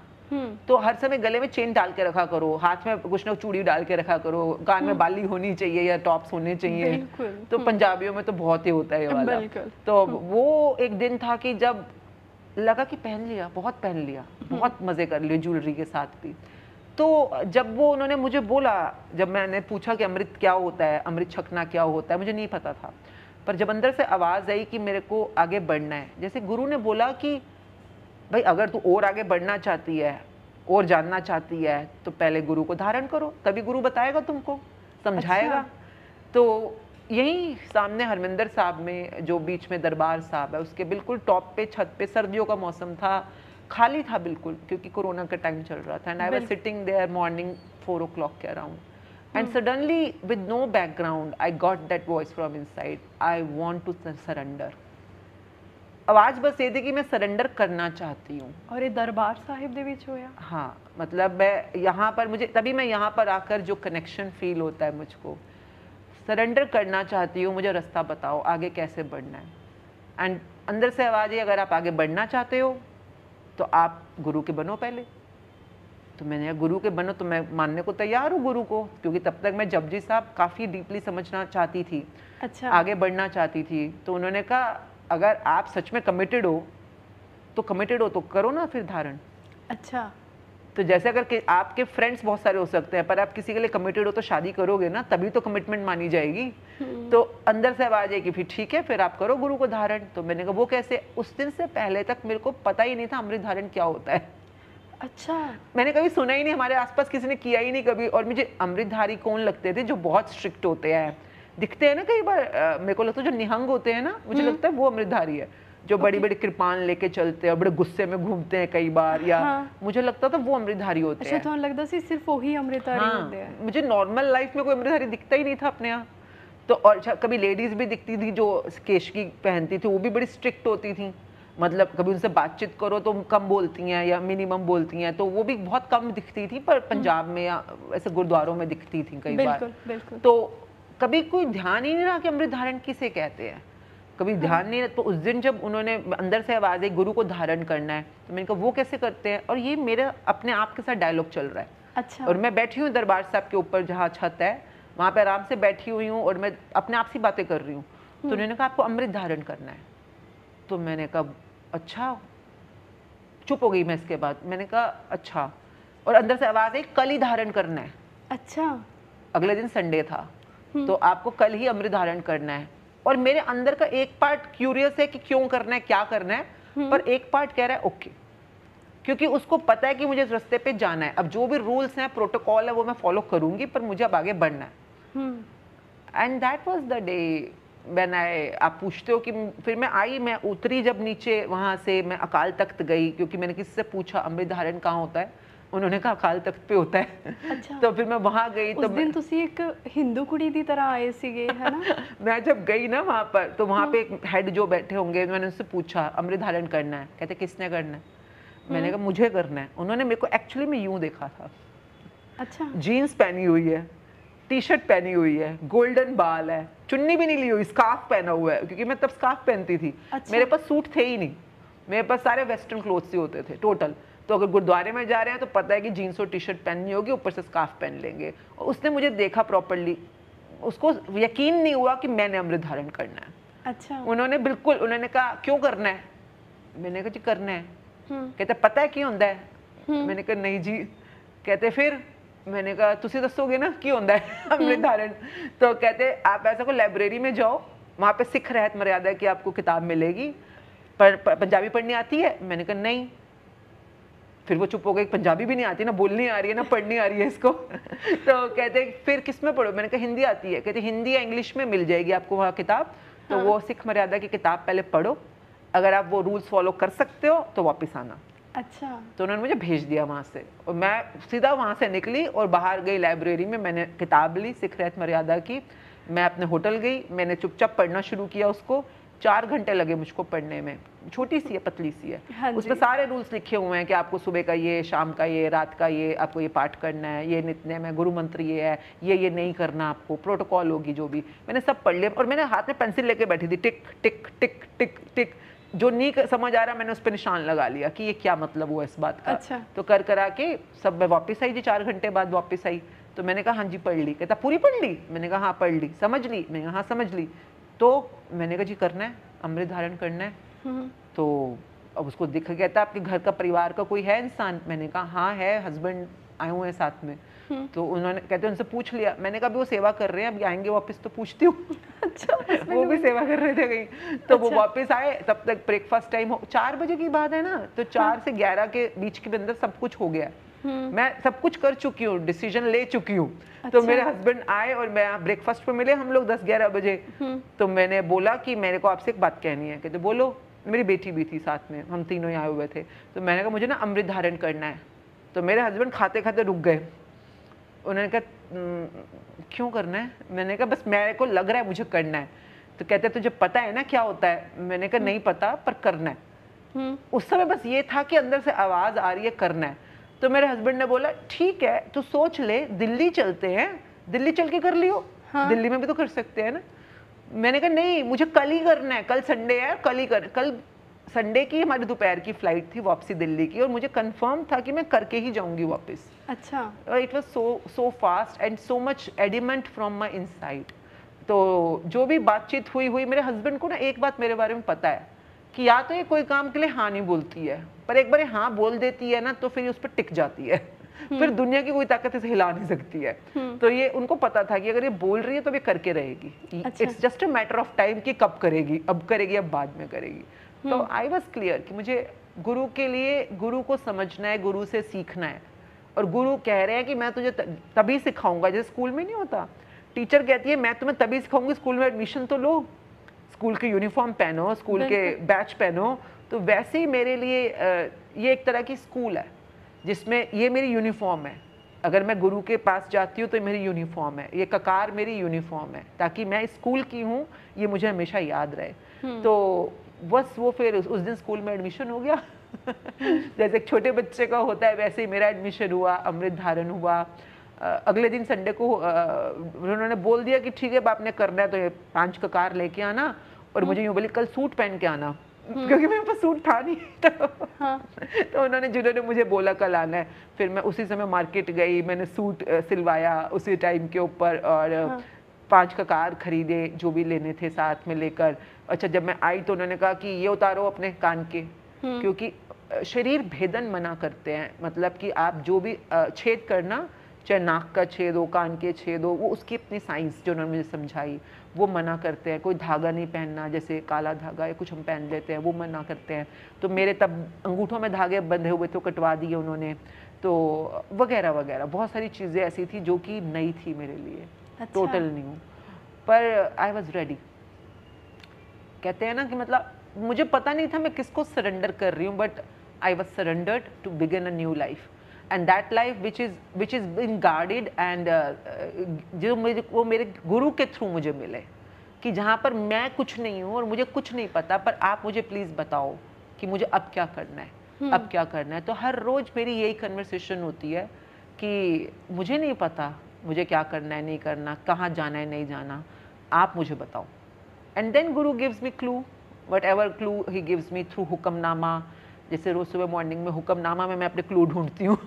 तो हर समय गले में चेन डाल के रखा करो, हाथ में कुछ ना चूड़ी डाल के रखा करो, कान में बाली होनी चाहिए या टॉप्स होने चाहिए। तो पंजाबियों में तो बहुत ही होता है ये वाला। तो वो एक दिन था कि जब लगा कि पहन लिया, बहुत पहन लिया, बहुत मजे कर लिए ज्वेलरी के साथ भी। तो जब वो उन्होंने मुझे बोला, जब मैंने पूछा कि अमृत क्या होता है, अमृत छकना क्या होता है, मुझे नहीं पता था। पर जब अंदर से आवाज आई कि मेरे को आगे बढ़ना है, जैसे गुरु ने बोला कि भाई अगर तू और आगे बढ़ना चाहती है और जानना चाहती है तो पहले गुरु को धारण करो, तभी गुरु बताएगा तुमको, समझाएगा। तो यही सामने हरमिंदर साहब में, जो बीच में दरबार साहब है, उसके बिल्कुल टॉप पे, छत पे, सर्दियों का मौसम था, खाली था बिल्कुल, क्योंकि कोरोना का टाइम चल रहा था। And I was sitting there morning 4 o'clock के around, and suddenly with no background I got that voice from inside, I want to surrender. आवाज बस ये थी कि मैं सरेंडर करना चाहती हूँ। और ये दरबार साहिब दे विच होया? हाँ, मतलब मैं यहाँ पर, मुझे तभी मैं यहाँ पर आकर जो कनेक्शन फील होता है, मुझको सरेंडर करना चाहती हूँ, मुझे रास्ता बताओ आगे कैसे बढ़ना है। एंड अंदर से आवाज है, अगर आप आगे बढ़ना चाहते हो तो आप गुरु के बनो पहले। तो मैंने कहा गुरु के बनो, तो मैं मानने को तैयार हूँ गुरु को, क्योंकि तब तक मैं जपजी साहब काफ़ी डीपली समझना चाहती थी। अच्छा। आगे बढ़ना चाहती थी। तो उन्होंने कहा अगर आप सच में कमिटेड हो तो करो ना फिर धारण। अच्छा। तो जैसे अगर आपके फ्रेंड्स बहुत सारे हो सकते हैं, पर आप किसी के लिए कमिटेड हो तो शादी करोगे ना, तभी तो कमिटमेंट मानी जाएगी। तो अंदर से आवाज है कि फिर ठीक है, फिर आप करो गुरु को धारण। तो मैंने कहा वो कैसे? उस दिन से पहले तक मेरे को पता ही नहीं था अमृत धारण क्या होता है। अच्छा। मैंने कभी सुना ही नहीं, हमारे आसपास किसी ने किया ही नहीं कभी। और मुझे अमृतधारी कौन लगते थे? जो बहुत स्ट्रिक्ट होते हैं, दिखते हैं ना कई बार, मेरे को लगता है जो निहंग होते हैं ना, मुझे लगता है वो अमृतधारी है, जो बड़ी बड़ी कृपान लेके चलते हैं, बड़े गुस्से में घूमते हैं कई बार, या मुझे लगता था वो अमृतधारी होते हैं। अच्छा, तो लगता सी सिर्फ वही अमृतधारी होते हैं। मुझे नॉर्मल लाइफ में कोई अमृतधारी दिखता ही नहीं था अपने यहाँ। तो और कभी लेडीज भी दिखती थी जो केशकी पहनती थी, वो भी बड़ी स्ट्रिक्ट होती थी। मतलब कभी उनसे बातचीत करो तो कम बोलती हैं या मिनिमम बोलती हैं, तो वो भी बहुत कम दिखती थी। पर पंजाब में या ऐसे गुरुद्वारों में दिखती थी कई बार। बिल्कुल। तो कभी कोई ध्यान ही नहीं रहा कि अमृत धारण किसे कहते हैं, कभी ध्यान नहीं। तो उस दिन जब उन्होंने अंदर से आवाज आई गुरु को धारण करना है, तो मैंने कहा वो कैसे करते हैं? और ये मेरा अपने आप के साथ डायलॉग चल रहा है। अच्छा। और मैं बैठी हूँ दरबार साहब के ऊपर, जहाँ छत है, वहाँ पे आराम से बैठी हुई हूँ और मैं अपने आप से बातें कर रही हूँ। तो उन्होंने कहा आपको अमृत धारण करना है। तो मैंने कहा अच्छा, चुप हो गई मैं। इसके बाद मैंने कहा अच्छा, और अंदर से आवाज आई कल ही धारण करना है। अच्छा। अगले दिन संडे था, तो आपको कल ही अमृत धारण करना है। और मेरे अंदर का एक पार्ट क्यूरियस है कि क्यों करना है, क्या करना है, पर एक पार्ट कह रहा है ओके, क्योंकि उसको पता है कि मुझे इस रास्ते पे जाना है। अब जो भी रूल्स हैं, प्रोटोकॉल है, वो मैं फॉलो करूंगी, पर मुझे अब आगे बढ़ना है। And that was the day when I, आप पूछते हो कि फिर मैं आई, मैं उतरी जब नीचे वहाँ से, मैं अकाल तख्त गई क्योंकि मैंने किसी से पूछा अमृत धारण कहाँ होता है, उन्होंने कहा अकाल तख्त पे होता है। अच्छा। तो फिर मैं वहाँ गई। उस तो दिन तुसी एक हिंदू कुड़ी दी तरह आए सीगे, है ना? मैं जब गई ना वहाँ पर, तो वहाँ पे एक हेड जो बैठे होंगे, मैंने उनसे पूछा अमृत धारण करना है, कहते किसने करना है? मैंने कहा मुझे करना है। उन्होंने मेरे को एक्चुअली में यूं देखा था। अच्छा। जीन्स पहनी हुई है, टी शर्ट पहनी हुई है, गोल्डन बाल है, चुन्नी भी नहीं ली हुई, स्कार्फ पहना हुआ है, क्योंकि मैं तब स्कार्फ पहनती थी। अच्छा। मेरे पास सूट थे ही नहीं, मेरे पास सारे वेस्टर्न क्लोथ्स ही होते थे टोटल। तो अगर गुरुद्वारे में जा रहे हैं तो पता है कि जीन्स और टी शर्ट पहननी होगी, ऊपर से स्कार्फ पहन लेंगे। और उसने मुझे देखा प्रॉपरली, उसको यकीन नहीं हुआ कि मैंने अमृत धारण करना है। अच्छा। उन्होंने बिल्कुल, उन्होंने कहा क्यों करना है? मैंने कहा जी करना है। कहते पता है क्यों होता है? मैंने कहा नहीं जी। कहते फिर? मैंने कहा तुसी दसोगे ना क्यों होता है अमृत धारण? तो कहते आप ऐसा को लाइब्रेरी में जाओ, वहाँ पे सिख रहत मर्यादा की आपको किताब मिलेगी, पंजाबी पढ़नी आती है? मैंने कहा नहीं। फिर वो चुप हो गए, पंजाबी भी नहीं आती, ना बोलनी आ रही है ना पढ़नी आ रही है इसको। तो कहते फिर किस में पढ़ो? मैंने कहा हिंदी आती है। कहते हिंदी या इंग्लिश में मिल जाएगी आपको वहाँ किताब। तो हाँ। वो सिख मर्यादा की किताब पहले पढ़ो, अगर आप वो रूल्स फॉलो कर सकते हो तो वापस आना। अच्छा। तो उन्होंने मुझे भेज दिया वहाँ से, और मैं सीधा वहाँ से निकली और बाहर गई लाइब्रेरी में, मैंने किताब ली सिख रहत मर्यादा की। मैं अपने होटल गई, मैंने चुपचाप पढ़ना शुरू किया उसको। 4 घंटे लगे मुझको पढ़ने में। छोटी सी है, पतली सी है। हाँ, उसमें सारे रूल्स लिखे हुए हैं कि आपको सुबह का ये, शाम का ये, रात का ये, आपको ये पाठ करना है, ये नित्य में गुरु मंत्र ये है, ये नहीं करना, आपको प्रोटोकॉल होगी जो भी। मैंने सब पढ़ लिया और मैंने हाथ में पेंसिल लेके बैठी थी, टिक टिक टिक टिक टिक। जो नहीं समझ आ रहा मैंने उस पर निशान लगा लिया कि ये क्या मतलब हुआ इस बात का। अच्छा। तो कर करा के सब मैं वापस आई जी, 4 घंटे बाद वापस आई। तो मैंने कहा हाँ जी पढ़ ली। कहता पूरी पढ़ ली? मैंने कहा हाँ पढ़ ली। समझ ली? मैंने कहा हाँ समझ ली। तो मैंने कहा जी करना है, अमृत धारण करना है। तो अब उसको दिख गया था आपके घर का, परिवार का कोई है इंसान? मैंने कहा हाँ है, हस्बैंड आए हुए हैं साथ में। तो उन्होंने, कहते उनसे पूछ लिया। मैंने कहा अभी वो सेवा कर रहे हैं, अभी आएंगे वापस तो पूछती हूँ। अच्छा। वो भी सेवा कर रहे थे कहीं। तो वो वापस आए, तब तक ब्रेकफास्ट टाइम हो, 4 बजे की बात है ना, तो 4 से 11 के बीच के अंदर सब कुछ हो गया। मैं सब कुछ कर चुकी हूँ, डिसीजन ले चुकी हूँ। तो मेरे हस्बैंड आए और मैं ब्रेकफास्ट पे मिले हम लोग 10-11 बजे। तो मैंने बोला कि मेरे को आपसे एक बात कहनी है। कहते बोलो। मेरी बेटी भी थी साथ में, हम तीनों ही आए हुए थे। तो मैंने कहा मुझे ना अमृत धारण करना है। तो मेरे हस्बैंड खाते खाते रुक गए। उन्होंने कहा क्यों करना है? मैंने कहा बस मेरे को लग रहा है मुझे करना है। तो कहते तुझे पता है ना क्या होता है? मैंने कहा नहीं पता, पर करना है। उस समय बस ये था कि अंदर से आवाज आ रही है करना है। तो मेरे हस्बैंड ने बोला ठीक है तू सोच ले, दिल्ली चलते हैं, दिल्ली चल के कर लियो। हाँ। दिल्ली में भी तो कर सकते हैं ना। मैंने कहा नहीं मुझे कल ही करना है, कल संडे है, कल ही कर। कल संडे की हमारी दोपहर की फ्लाइट थी वापसी दिल्ली की, और मुझे कंफर्म था कि मैं करके ही जाऊंगी वापस। अच्छा। It was so fast and so much adamant from my inside. तो जो भी बातचीत हुई, मेरे हस्बैंड को ना एक बात मेरे बारे में पता है कि या तो ये कोई काम के लिए हाँ नहीं बोलती है, पर एक बार हाँ बोल देती है ना तो फिर उस पर टिक जाती है। फिर दुनिया की कोई ताकत इसे हिला नहीं सकती है। तो ये उनको पता था कि अगर ये बोल रही है तो ये करके रहेगी। It's just a matter of time कि कब करेगी, अब करेगी अब बाद में करेगी। तो आई वॉज क्लियर कि मुझे गुरु के लिए, गुरु को समझना है, गुरु से सीखना है। और गुरु कह रहे हैं कि मैं तुझे तभी सिखाऊंगा, जैसे स्कूल में नहीं होता, टीचर कहती है मैं तुम्हें तभी सिखाऊंगी, स्कूल में एडमिशन तो लो, स्कूल के यूनिफॉर्म पहनो, स्कूल के बैच पहनो। तो वैसे ही मेरे लिए ये एक तरह की स्कूल है जिसमें ये मेरी यूनिफॉर्म है। अगर मैं गुरु के पास जाती हूँ तो मेरी यूनिफॉर्म है, ये ककार मेरी यूनिफॉर्म है, ताकि मैं स्कूल की हूँ ये मुझे हमेशा याद रहे। तो बस वो फिर उस दिन स्कूल में एडमिशन हो गया। जैसे एक छोटे बच्चे का होता है वैसे ही मेरा एडमिशन हुआ, अमृत धारण हुआ। अगले दिन संडे को उन्होंने बोल दिया कि ठीक है आपने करना है तो ये 5 ककार लेके आना, और मुझे यूँ बोली कल सूट पहन के आना, क्योंकि मेरे पास सूट था नहीं। तो उन्होंने, जिन्होंने मुझे बोला कल आना है, फिर मैं उसी समय मार्केट गई, मैंने सूट सिलवाया उसी टाइम के ऊपर, और 5 ककार खरीदे जो भी लेने थे साथ में लेकर। अच्छा जब मैं आई तो उन्होंने कहा कि ये उतारो अपने कान के, क्योंकि शरीर भेदन मना करते हैं, मतलब कि आप जो भी छेद करना, चाहे नाक का छेद हो, कान के छेद हो, वो उसकी अपनी साइंस जो उन्होंने मुझे समझाई वो मना करते हैं। कोई धागा नहीं पहनना, जैसे काला धागा या कुछ हम पहन लेते हैं वो मना करते हैं। तो मेरे तब अंगूठों में धागे बंधे हुए तो कटवा दिए उन्होंने, तो वगैरह वगैरह बहुत सारी चीज़ें ऐसी थी जो कि नई थी मेरे लिए। अच्छा। टोटल न्यू, पर आई वॉज रेडी। कहते हैं ना कि मतलब मुझे पता नहीं था मैं किसको सरेंडर कर रही हूँ, but I was surrendered to begin a new life, and that life which is being guarded, and जो वो मेरे गुरु के थ्रू मुझे मिले, कि जहाँ पर मैं कुछ नहीं हूँ और मुझे कुछ नहीं पता, पर आप मुझे प्लीज़ बताओ कि मुझे अब क्या करना है, अब क्या करना है। तो हर रोज़ मेरी यही कन्वर्सेशन होती है कि मुझे नहीं पता मुझे क्या करना है, नहीं करना, कहाँ जाना है, नहीं जाना, आप मुझे बताओ। And then guru gives me clue, whatever clue he gives me through hukamnama. जैसे रोज़ सुबह मॉर्निंग में हुक्मनामा में मैं अपने क्लू ढूंढती हूँ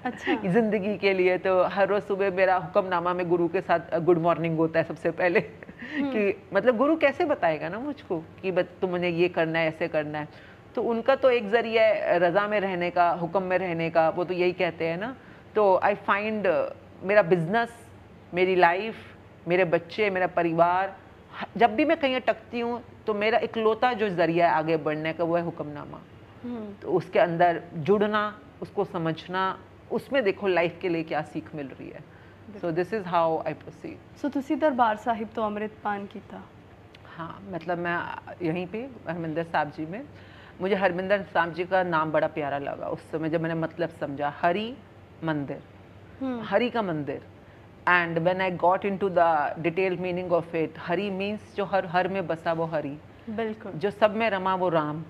अच्छा। ज़िंदगी के लिए। तो हर रोज़ सुबह मेरा हुक्मनामा में गुरु के साथ गुड मॉर्निंग होता है सबसे पहले कि मतलब गुरु कैसे बताएगा ना मुझको कि तुमने ये करना है, ऐसे करना है। तो उनका तो एक ज़रिया है रज़ा में रहने का, हुक्म में रहने का, वो तो यही कहते हैं ना। तो आई फाइंड मेरा बिजनेस, मेरी लाइफ, मेरे बच्चे, मेरा परिवार, जब भी मैं कहीं अटकती हूँ तो मेरा इकलौता जो ज़रिया है आगे बढ़ने का वो है हुक्मनामा। तो उसके अंदर जुड़ना, उसको समझना, उसमें देखो लाइफ के लिए क्या सीख मिल रही है। So this is how I proceed. So तुसी दरबार साहिब तो अमृतपान कीता? हाँ, मतलब मैं यहीं पे हरमिंदर साहब जी में, मुझे हरमिंदर साहब जी का नाम बड़ा प्यारा लगा उस समय जब मैंने मतलब समझा, हरि मंदिर, हरि का मंदिर। And when I got into the detail meaning of it, Hari means जो हर में बसा वो हरि, बिल्कुल, जो सब में रमा वो राम।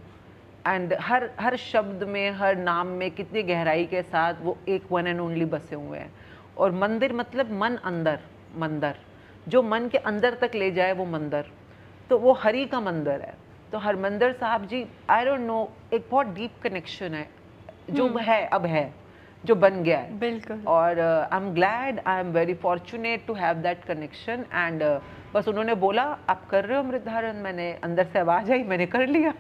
एंड हर शब्द में, हर नाम में कितनी गहराई के साथ वो एक वन एंड ओनली बसे हुए हैं। और मंदिर मतलब मन अंदर, मंदिर जो मन के अंदर तक ले जाए वो मंदिर, तो वो हरि का मंदिर है। तो हरमंदिर साहब जी, आई डोंट नो, एक बहुत डीप कनेक्शन है जो है, अब है, जो बन गया है। बिल्कुल। और I am glad, I am very fortunate to have that connection. And बस उन्होंने बोला आप कर रहे हो अमृत धारण, मैंने अंदर से आवाज़ आई, मैंने कर लिया।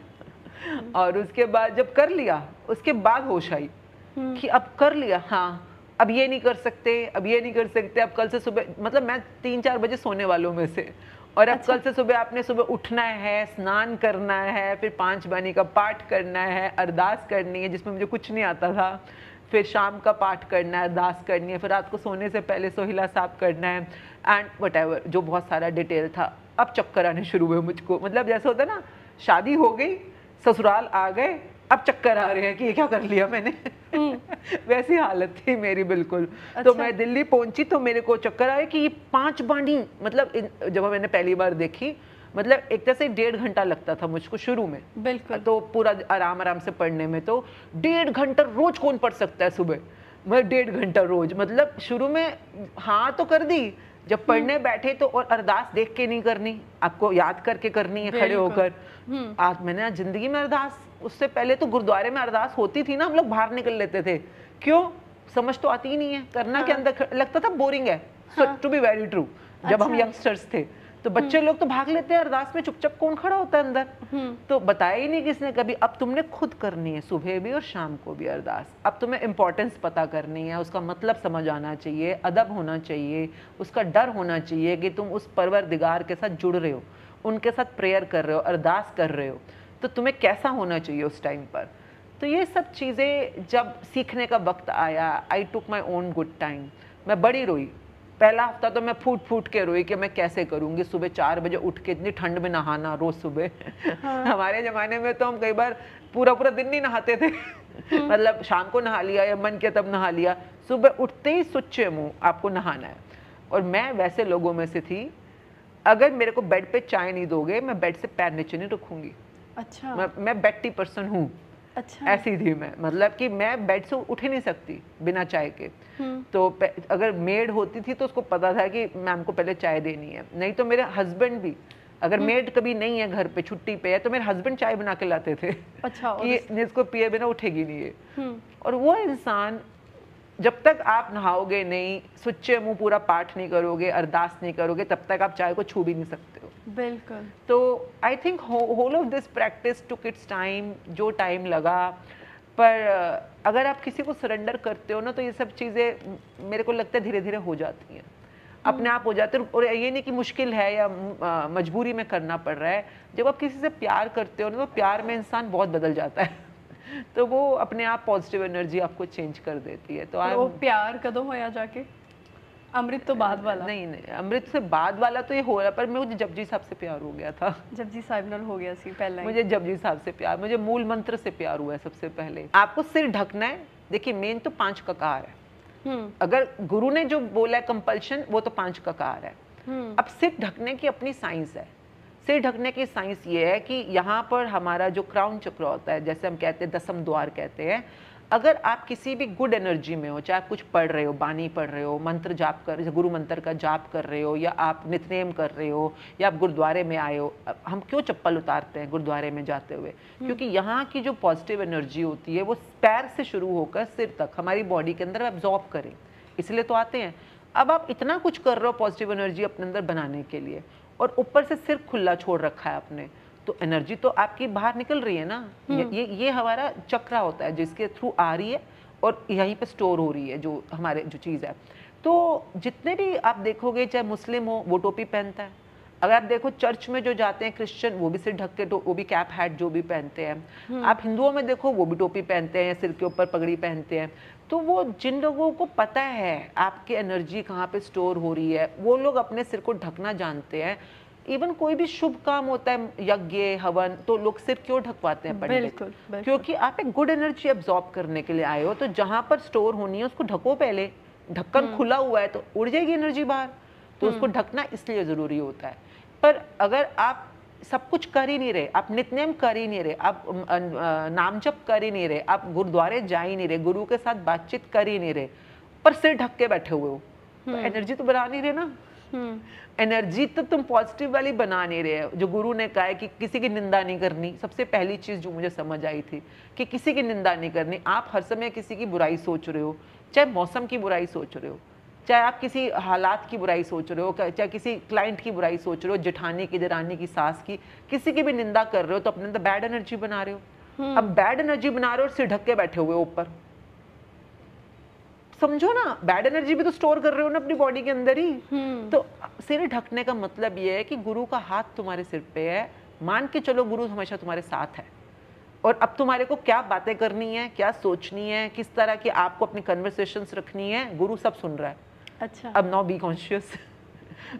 और उसके बाद जब कर लिया उसके बाद होश आई कि अब कर लिया, हाँ अब ये नहीं कर सकते, अब ये नहीं कर सकते, अब कल से सुबह, मतलब मैं 3-4 बजे सोने वालों में से, और अब कल से सुबह आपने सुबह उठना है, स्नान करना है, फिर 5 बानी का पाठ करना है, अरदास करनी है जिसमें मुझे कुछ नहीं आता था, फिर शाम का पाठ करना है, अरदास करनी है, फिर रात को सोने से पहले सोहिला साहब करना है, एंड वट एवर, जो बहुत सारा डिटेल था। अब चक्कर आने शुरू हुए मुझको, मतलब जैसे होता है ना, शादी हो गई, ससुराल आ गए, अब चक्कर आ रहे हैं कि ये क्या कर लिया मैंने वैसी हालत थी मेरी बिल्कुल। अच्छा। तो मैं दिल्ली पहुंची तो मेरे को चक्कर आया कि ये 5 बानी, मतलब जब मैंने पहली बार देखी, मतलब एक तरह से 1.5 घंटा लगता था मुझको शुरू में, बिल्कुल, तो पूरा आराम आराम से पढ़ने में, तो 1.5 घंटा रोज कौन पढ़ सकता है सुबह, मैं 1.5 घंटा रोज, मतलब शुरू में हाँ तो कर दी, जब पढ़ने बैठे तो, और अरदास देख के नहीं करनी, आपको याद करके करनी है खड़े होकर। आज मैंने जिंदगी में अरदास, उससे पहले तो गुरुद्वारे में अरदास होती थी ना, हम लोग बाहर निकल लेते थे, क्यों, समझ तो आती ही नहीं है, करना हाँ। के अंदर लगता था बोरिंग है, टू बी वेरी ट्रू। जब हम यंगस्टर्स थे तो बच्चे लोग तो भाग लेते हैं अरदास में, चुपचाप कौन खड़ा होता है अंदर, तो बताया ही नहीं किसने कभी। अब तुमने खुद करनी है, सुबह भी और शाम को भी अरदास। अब तुम्हें इंपॉर्टेंस पता करनी है, उसका मतलब समझ आना चाहिए, अदब होना चाहिए, उसका डर होना चाहिए कि तुम उस परवरदिगार के साथ जुड़ रहे हो, उनके साथ प्रेयर कर रहे हो, अरदास कर रहे हो, तो तुम्हें कैसा होना चाहिए उस टाइम पर। तो ये सब चीज़ें जब सीखने का वक्त आया, आई टुक माई ओन गुड टाइम। मैं बड़ी रोई, पहला हफ्ता तो मैं फूट फूट के रोई कि मैं कैसे करूँगी, सुबह 4 बजे उठ के इतनी ठंड में नहाना रोज़ सुबह हाँ। हमारे ज़माने में तो हम कई बार पूरा पूरा दिन नहीं नहाते थे मतलब शाम को नहा लिया या मन किया तब नहा लिया, सुबह उठते ही सुच्चे मुँह आपको नहाना है। और मैं वैसे लोगों में से थी, अगर मेरे को बेड पे चाय नहीं दोगे मैं बेड से पैर नीचे नहीं रखूँगी। अच्छा। मैं बेटी पर्सन हूँ। अच्छा। ऐसी थी मैं, मतलब कि मैं बेड से उठ ही नहीं सकती बिना चाय के। तो अगर मेड होती थी तो उसको पता था कि मैम को पहले चाय देनी है, नहीं तो मेरे हस्बैंड भी, अगर मेड कभी नहीं है घर पे, छुट्टी पे है, तो मेरे हस्बैंड चाय बना के लाते थे। अच्छा। कि जिसको पिए बिना उठेगी नहीं है। और वो इंसान, जब तक आप नहाओगे नहीं, सुच्चे मुंह पूरा पाठ नहीं करोगे, अरदास नहीं करोगे, तब तक आप चाय को छू भी नहीं सकते हो। बिल्कुल। तो I think whole of this practice took its time, जो टाइम लगा, पर अगर आप किसी को सरेंडर करते हो ना, तो ये सब चीज़ें मेरे को लगता है धीरे धीरे हो जाती हैं, अपने आप हो जाते हैं। और ये नहीं कि मुश्किल है या मजबूरी में करना पड़ रहा है। जब आप किसी से प्यार करते हो ना, तो प्यार में इंसान बहुत बदल जाता है तो वो अपने आप पॉजिटिव एनर्जी आपको चेंज कर देती है। तो वो प्यार कदों होया जाके अमृत तो बाद वाला? नहीं नहीं, अमृत से बाद वाला तो ये हो रहा, पर मुझे जपजी साहब से प्यार हो गया था। जपजी साहब नाल हो गया सी पहले? मुझे जपजी साहब से प्यार, मुझे मूल मंत्र से प्यार हुआ है सबसे पहले। आपको सिर ढकना है। देखिए मेन तो 5 ककार है। अगर गुरु ने जो बोला है कंपल्शन, वो तो 5 ककार है। अब सिर ढकने की अपनी साइंस है। सिर ढकने की साइंस ये है कि यहाँ पर हमारा जो क्राउन चक्र होता है, जैसे हम कहते हैं 10म द्वार कहते हैं, अगर आप किसी भी गुड एनर्जी में हो, चाहे आप कुछ पढ़ रहे हो, बानी पढ़ रहे हो, मंत्र जाप कर, गुरु मंत्र का जाप कर रहे हो, या आप नित्यनेम कर रहे हो, या आप गुरुद्वारे में आए हो। हम क्यों चप्पल उतारते हैं गुरुद्वारे में जाते हुए? क्योंकि यहाँ की जो पॉजिटिव एनर्जी होती है वो पैर से शुरू होकर सिर तक हमारी बॉडी के अंदर एब्जॉर्ब करें, इसलिए तो आते हैं। अब आप इतना कुछ कर रहे हो पॉजिटिव एनर्जी अपने अंदर बनाने के लिए, और ऊपर से सिर खुला छोड़ रखा है आपने, तो एनर्जी तो आपकी बाहर निकल रही है ना। ये हमारा चक्र होता है जिसके थ्रू आ रही है और यहीं पे स्टोर हो रही है जो हमारे जो चीज़ है। तो जितने भी आप देखोगे, चाहे मुस्लिम हो वो टोपी पहनता है, अगर आप देखो चर्च में जो जाते हैं क्रिश्चियन, वो भी सिर ढक के, वो भी कैप हैट जो भी पहनते हैं। आप हिंदुओं में देखो वो भी टोपी पहनते हैं, सिर के ऊपर पगड़ी पहनते हैं। तो वो जिन लोगों को पता है आपकी एनर्जी कहाँ पे स्टोर हो रही है, वो लोग अपने सिर को ढकना जानते हैं। इवन कोई भी शुभ काम होता है, यज्ञ हवन, तो लोग सिर क्यों ढकवाते हैं पंडित? बिल्कुल। क्योंकि आप एक गुड एनर्जी एब्जॉर्ब करने के लिए आए हो, तो जहां पर स्टोर होनी है उसको ढको पहले। ढक्कन खुला हुआ है तो उड़ जाएगी एनर्जी बाहर, तो उसको ढकना इसलिए जरूरी होता है। पर अगर आप सब कुछ कर ही नहीं रहे, आप नित्यनेम कर ही नहीं रहे, आप नाम जप कर ही नहीं रहे, आप गुरुद्वारे जा ही नहीं रहे, गुरु के साथ बातचीत कर ही नहीं रहे, पर सिर ढक के बैठे हुए हो, तो एनर्जी तो बना नहीं रहे ना। एनर्जी तो तुम पॉजिटिव वाली बना नहीं रहे हो। जो गुरु ने कहा है कि किसी की निंदा नहीं करनी, सबसे पहली चीज जो मुझे समझ आई थी कि किसी की निंदा नहीं करनी। आप हर समय किसी की बुराई सोच रहे हो, चाहे मौसम की बुराई सोच रहे हो, चाहे आप किसी हालात की बुराई सोच रहे हो, चाहे किसी क्लाइंट की बुराई सोच रहे हो, जेठानी की, देरानी की, सास की, किसी की भी निंदा कर रहे हो, तो अपने अंदर बैड एनर्जी बना रहे हो। अब बैड एनर्जी बना रहे हो और सिर ढक के बैठे हुए ऊपर, समझो ना, बैड एनर्जी भी तो स्टोर कर रहे हो ना अपनी बॉडी के अंदर ही। तो सिर ढकने का मतलब ये है कि गुरु का हाथ तुम्हारे सिर पे है, मान के चलो गुरु हमेशा तुम्हारे साथ है, और अब तुम्हारे को क्या बातें करनी है, क्या सोचनी है, किस तरह की आपको अपनी कन्वर्सेशंस रखनी है, गुरु सब सुन रहा है। अच्छा। अब नाउ बी कॉन्शियस।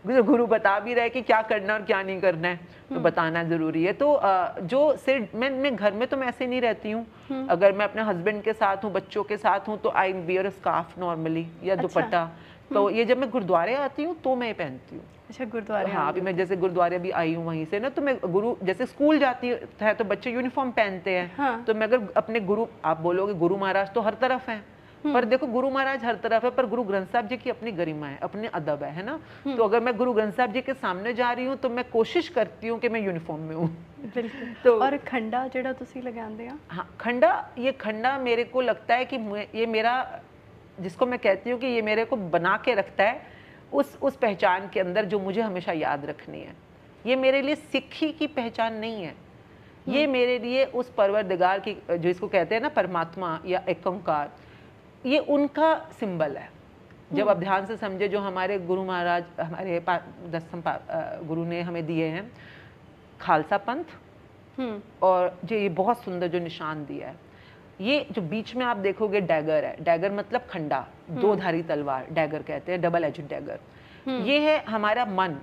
गुरु बता भी रहा है कि क्या करना और क्या नहीं करना है, तो बताना जरूरी है। तो जो सिर मैं घर में तो मैं ऐसे नहीं रहती हूँ। अगर मैं अपने हस्बैंड के साथ हूँ, बच्चों के साथ हूँ, तो I wear a scarf normally, या दुपट्टा। तो ये जब मैं गुरुद्वारे आती हूँ तो मैं पहनती हूँ। अच्छा, गुरुद्वारे? हाँ, अभी मैं जैसे गुरुद्वारे भी आई हूँ वहीं से ना, तो मैं गुरु जैसे स्कूल जाती है तो बच्चे यूनिफॉर्म पहनते हैं। हाँ। तो मैं अगर अपने गुरु, आप बोलोगे गुरु महाराज तो हर तरफ है, पर देखो गुरु महाराज हर तरफ है, पर गुरु ग्रंथ साहब जी की अपनी गरिमा है, अपने अदब है ना। तो अगर मैं गुरु ग्रंथ साहब जी के सामने जा रही हूँ तो मैं कोशिश करती हूँ कि मैं यूनिफॉर्म में हूँ। बिल्कुल। तो और खंडा जेड़ा तुसी लगांदे आ? हाँ, खंडा, ये खंडा मेरे को लगता है कि ये मेरा, जिसको मैं कहती हूँ कि ये मेरे को बना के रखता है उस पहचान के अंदर जो मुझे हमेशा याद रखनी है। ये मेरे लिए सिक्खी की पहचान नहीं है, ये मेरे लिए उस परवरदिगार की, जो इसको कहते हैं ना परमात्मा या एक ओंकार, ये उनका सिंबल है। जब आप ध्यान से समझे, जो हमारे गुरु महाराज, हमारे 10म गुरु ने हमें दिए हैं, खालसा पंथ, और जो ये बहुत सुंदर जो निशान दिया है, ये जो बीच में आप देखोगे डैगर है, डैगर मतलब खंडा, 2 धारी तलवार, डैगर कहते हैं, डबल एज डैगर। ये है हमारा मन,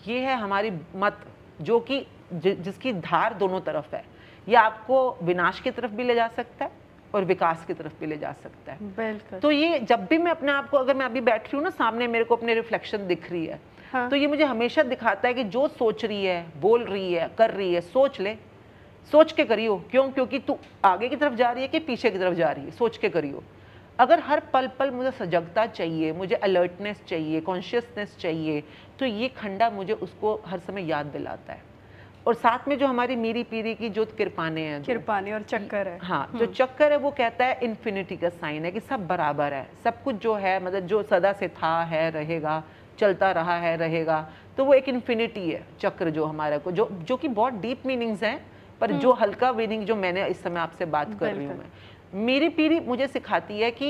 ये है हमारी मत, जो कि जिसकी धार दोनों तरफ है। ये आपको विनाश की तरफ भी ले जा सकता है और विकास की तरफ भी ले जा सकता है। बिल्कुल। तो ये जब भी मैं अपने आप को, अगर मैं अभी बैठ रही हूँ ना, सामने मेरे को अपने रिफ्लेक्शन दिख रही है, हाँ। तो ये मुझे हमेशा दिखाता है कि जो सोच रही है, बोल रही है, कर रही है, सोच ले, सोच के करियो। क्यों? क्योंकि तू आगे की तरफ जा रही है कि पीछे की तरफ जा रही है, सोच के करियो। अगर हर पल पल मुझे सजगता चाहिए, मुझे अलर्टनेस चाहिए, कॉन्शियसनेस चाहिए, तो ये खंडा मुझे उसको हर समय याद दिलाता है। और साथ में जो हमारी मीरी पीरी की जो किरपाने हैं, किरपाने और चक्कर है, हाँ, जो चक्कर है वो कहता है इन्फिनिटी का साइन है, कि सब बराबर है, सब कुछ जो है, मतलब जो सदा से था, है, रहेगा, चलता रहा है, रहेगा, तो वो एक इन्फिनिटी है चक्र जो हमारे को, जो कि बहुत डीप मीनिंग्स हैं, पर जो हल्का मीनिंग जो मैंने इस समय आपसे बात कर रही हूँ, मैं मेरी पीढ़ी मुझे सिखाती है कि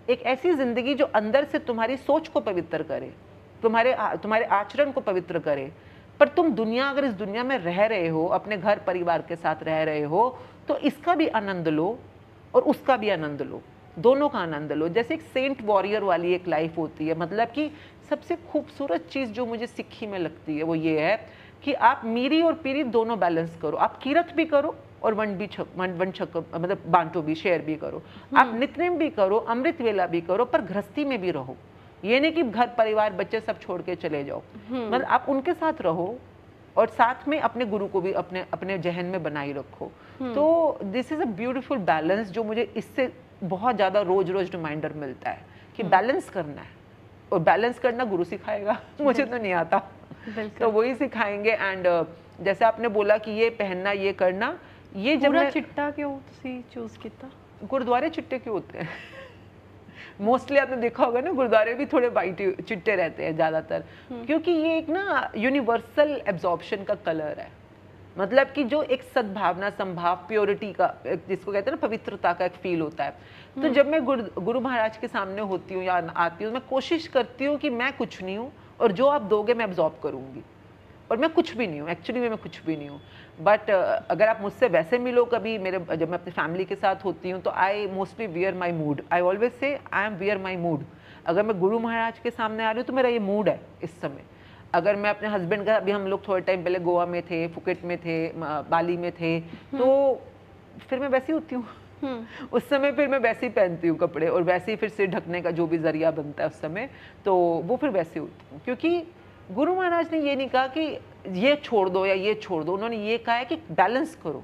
एक ऐसी जिंदगी जो अंदर से तुम्हारी सोच को पवित्र करे, तुम्हारे आचरण को पवित्र करे। पर तुम दुनिया, अगर इस दुनिया में रह रहे हो, अपने घर परिवार के साथ रह रहे हो, तो इसका भी आनंद लो और उसका भी आनंद लो। दोनों का आनंद लो। जैसे एक सेंट वॉरियर वाली एक लाइफ होती है, मतलब कि सबसे खूबसूरत चीज़ जो मुझे सिक्खी में लगती है वो ये है कि आप मीरी और पीरी दोनों बैलेंस करो। आप कीरत भी करो और वन छक मतलब बांटो भी, शेयर भी करो। आप नित्यनेम भी करो, अमृत वेला भी करो, पर गृहस्थी में भी रहो। ये नहीं कि घर परिवार बच्चे सब छोड़ के चले जाओ, मतलब आप उनके साथ रहो और साथ में अपने गुरु को भी अपने अपने जहन में बनाए रखो। तो this is a beautiful balance जो मुझे इससे बहुत ज़्यादा रोज रोज रिमाइंडर मिलता है कि बैलेंस करना है, और बैलेंस करना गुरु सिखाएगा, मुझे तो नहीं आता, तो वही सिखाएंगे। एंड जैसे आपने बोला कि ये पहनना, ये करना, ये जब पूरा चिट्टा क्यों चूज किया? गुरुद्वारे चिट्टे क्यों होते हैं? मोस्टली आपने देखा होगा ना, गुरुद्वारे भी थोड़े वाइट चिट्टे रहते हैं ज़्यादातर, क्योंकि ये एक ना यूनिवर्सल एब्जॉर्प्शन का कलर है। मतलब कि जो एक सद्भावना, संभाव, प्योरिटी का, जिसको कहते हैं ना पवित्रता का एक फील होता है। तो जब मैं गुरु महाराज के सामने होती हूँ या आती हूँ, मैं कोशिश करती हूँ कि मैं कुछ नहीं हूँ और जो आप दोगे मैं एब्जॉर्ब करूँगी, और मैं कुछ भी नहीं हूँ, एक्चुअली मैं कुछ भी नहीं हूँ। बट अगर आप मुझसे वैसे मिलो कभी, जब मैं अपनी फैमिली के साथ होती हूँ तो I mostly wear my mood. I always say I am wear my mood. अगर मैं गुरु महाराज के सामने आ रही हूँ तो मेरा ये मूड है इस समय। अगर मैं अपने हस्बैंड का, अभी हम लोग थोड़े टाइम पहले गोवा में थे, फुकेट में थे, बाली में थे, तो फिर मैं वैसी होती हूँ उस समय। फिर मैं वैसे ही पहनती हूँ कपड़े, और वैसे ही फिर सिर ढकने का जो भी जरिया बनता है उस समय, तो वो फिर वैसे होती हूँ। क्योंकि गुरु महाराज ने ये नहीं कहा कि ये छोड़ दो या ये छोड़ दो, उन्होंने ये कहा है कि बैलेंस करो,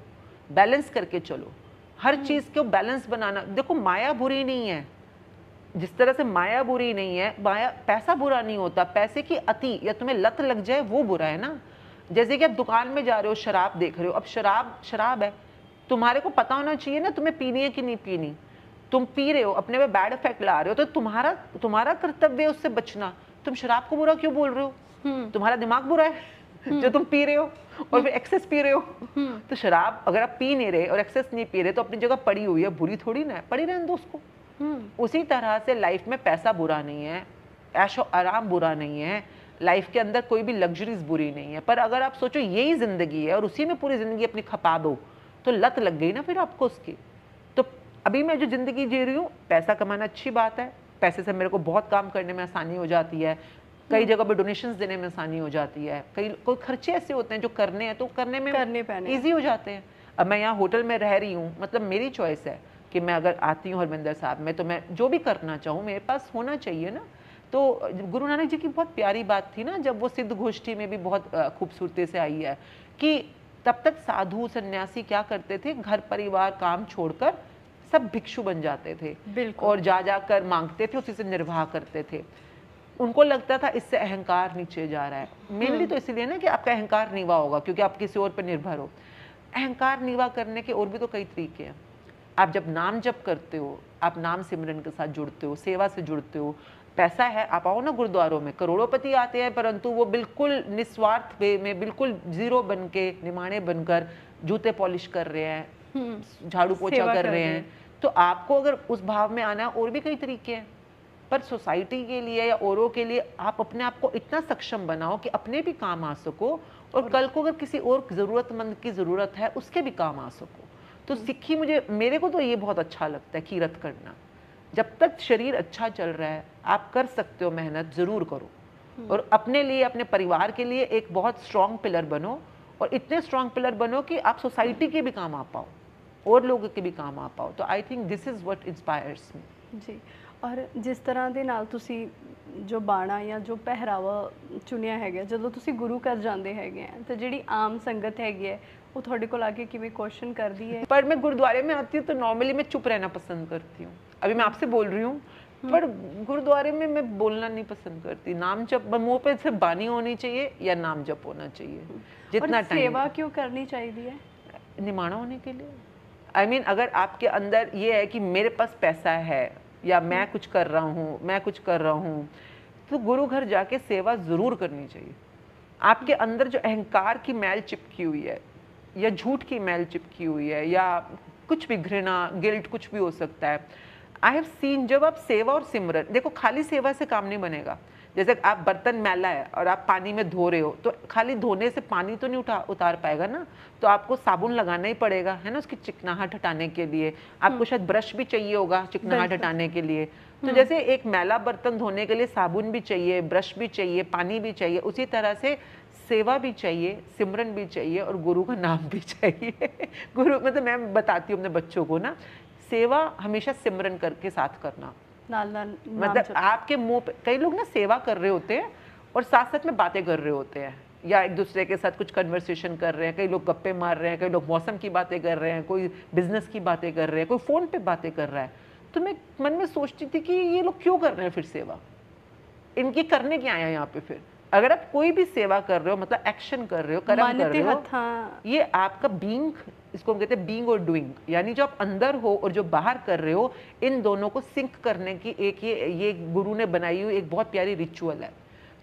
बैलेंस करके चलो। हर चीज़ को बैलेंस बनाना। देखो, माया बुरी नहीं है, जिस तरह से माया बुरी नहीं है, माया, पैसा बुरा नहीं होता, पैसे की अति या तुम्हें लत लग जाए वो बुरा है ना। जैसे कि आप दुकान में जा रहे हो, शराब देख रहे हो, अब शराब है, तुम्हारे को पता होना चाहिए ना तुम्हें पीनी है कि नहीं पीनी। तुम पी रहे हो, अपने में बैड इफेक्ट ला रहे हो, तो तुम्हारा कर्तव्य है उससे बचना। तुम शराब को बुरा क्यों बोल रहे हो? तुम्हारा दिमाग बुरा है जो तुम पी रहे हो और फिर एक्सेस पी रहे हो। तो शराब अगर आप पी नहीं रहे और एक्सेस नहीं पी रहे तो अपनी जगह पड़ी हुई है, बुरी थोड़ी ना है, पड़ी रहने दो उसको। उसी तरह से लाइफ में पैसा बुरा नहीं है, ऐशो आराम बुरा नहीं है, लाइफ के अंदर कोई भी लग्जरीज बुरी नहीं है। पर अगर आप सोचो यही जिंदगी है और उसी में पूरी जिंदगी अपनी खपा दो तो लत लग गई ना फिर आपको उसकी। तो अभी मैं जो जिंदगी जी रही हूँ, पैसा कमाना अच्छी बात है, पैसे से मेरे को बहुत काम करने में आसानी हो जाती है, कई जगह पे डोनेशंस देने में आसानी हो जाती है, कोई खर्चे ऐसे होते हैं जो करने हैं तो करने में ईजी हो जाते हैं। अब मैं यहाँ होटल में रह रही हूँ, मतलब मेरी चॉइस है कि मैं अगर आती हूँ हरमिंदर साहब में तो मैं जो भी करना चाहूँ मेरे पास होना चाहिए ना। तो गुरु नानक जी की बहुत प्यारी बात थी ना, जब वो सिद्ध गोष्ठी में भी बहुत खूबसूरती से आई है कि तब तक साधु सन्यासी क्या करते थे, घर परिवार काम छोड़कर सब भिक्षु बन जाते थे और जा जाकर मांगते थे, उसी से निर्वाह करते थे। उनको लगता था इससे अहंकार नीचे जा रहा है। मेनली तो इसलिए ना कि आपका अहंकार नीवा होगा क्योंकि आप किसी और पर निर्भर हो। अहंकार नीवा करने के और भी तो कई तरीके हैं। आप जब नाम जप करते हो, आप नाम सिमरन के साथ जुड़ते हो, सेवा से जुड़ते हो, पैसा है, आप आओ ना गुरुद्वारों में, करोड़ोपति आते हैं परंतु वो बिल्कुल निस्वार्थ वे में, बिल्कुल जीरो बन के, निमाणे बनकर जूते पॉलिश कर रहे हैं, झाड़ू पोछा कर रहे हैं। तो आपको अगर उस भाव में आना है, और भी कई तरीके हैं, पर सोसाइटी के लिए या औरों के लिए आप अपने आप को इतना सक्षम बनाओ कि अपने भी काम आ सको और कल को अगर किसी और ज़रूरतमंद की ज़रूरत है उसके भी काम आ सको। तो सिक्खी मेरे को तो ये बहुत अच्छा लगता है, कीरत करना। जब तक शरीर अच्छा चल रहा है आप कर सकते हो, मेहनत ज़रूर करो और अपने लिए, अपने परिवार के लिए एक बहुत स्ट्रॉन्ग पिलर बनो, और इतने स्ट्रॉन्ग पिलर बनो कि आप सोसाइटी के भी काम आ पाओ और लोगों के भी काम आ पाओ। तो I think this is what inspires me जी। और जिस तर੍ਹਾਂ ਦੇ ਨਾਲ ਤੁਸੀਂ ਜੋ ਬਾਣਾ ਜਾਂ ਜੋ ਪਹਿਰਾਵਾ ਚੁਣਿਆ ਹੈਗਾ, ਜਦੋਂ ਤੁਸੀਂ ਗੁਰੂ ਘਰ ਜਾਂਦੇ ਹੈਗੇ ਆ ਤਾਂ ਜਿਹੜੀ ਆਮ ਸੰਗਤ ਹੈਗੀ ਹੈ वो थोड़े को लाके किमें क्वेश्चन कर दी है? पर मैं गुरुद्वारे में आती हूँ तो नॉर्मली मैं चुप रहना पसंद करती हूँ। अभी मैं आपसे बोल रही हूँ, पर गुरुद्वारे में मैं बोलना नहीं पसंद करती। नाम जप मुँह पे सिर्फ बानी होनी चाहिए या नाम जप होना चाहिए। जितना टाइम सेवा क्यों करनी चाहिए? निमाना होने के लिए। आई मीन अगर आपके अंदर ये है कि मेरे पास पैसा है या मैं कुछ कर रहा हूँ, तो गुरु घर जाके सेवा जरूर करनी चाहिए। आपके अंदर जो अहंकार की मैल चिपकी हुई है या झूठ की मैल चिपकी हुई है या कुछ भी, घृणा, गिल्ट, कुछ भी हो सकता है, आई हैव सीन, जब आप सेवा और सिमरन, देखो खाली सेवा से काम नहीं बनेगा। जैसे आप बर्तन मैला है और आप पानी में धो रहे हो, तो खाली धोने से पानी तो नहीं उतार पाएगा ना, तो आपको साबुन लगाना ही पड़ेगा, है ना, उसकी चिकनाहट हटाने के लिए। आपको शायद ब्रश भी चाहिए होगा चिकनाहट हटाने के लिए। तो जैसे एक मैला बर्तन धोने के लिए साबुन भी चाहिए, ब्रश भी चाहिए, पानी भी चाहिए, उसी तरह से सेवा भी चाहिए, सिमरन भी चाहिए और गुरु का नाम भी चाहिए। गुरु मतलब मैं बताती हूँ अपने बच्चों को ना, सेवा हमेशा सिमरन करके साथ करना। मतलब आपके मुंह पे, कई लोग ना सेवा कर रहे होते हैं और साथ साथ में बातें कर रहे होते हैं, या एक दूसरे के साथ कुछ कन्वर्सेशन कर रहे हैं, कई लोग गप्पे मार रहे हैं, कई लोग मौसम की बातें कर रहे हैं, कोई बिजनेस की बातें कर रहे हैं, कोई फोन पे बातें कर रहा है। तो मैं मन में सोचती थी कि ये लोग क्यों कर रहे हैं फिर सेवा, इनकी करने क्या आया यहाँ पे। फिर अगर आप कोई भी सेवा कर रहे हो, मतलब एक्शन कर रहे हो, कर्म कर रहे हो, ये आपका बीइंग, इसको हम कहते हैं बीइंग और डूइंग, यानी जो आप अंदर हो और जो बाहर कर रहे हो, इन दोनों को सिंक करने की एक ये गुरु ने बनाई हुई एक बहुत प्यारी रिचुअल है।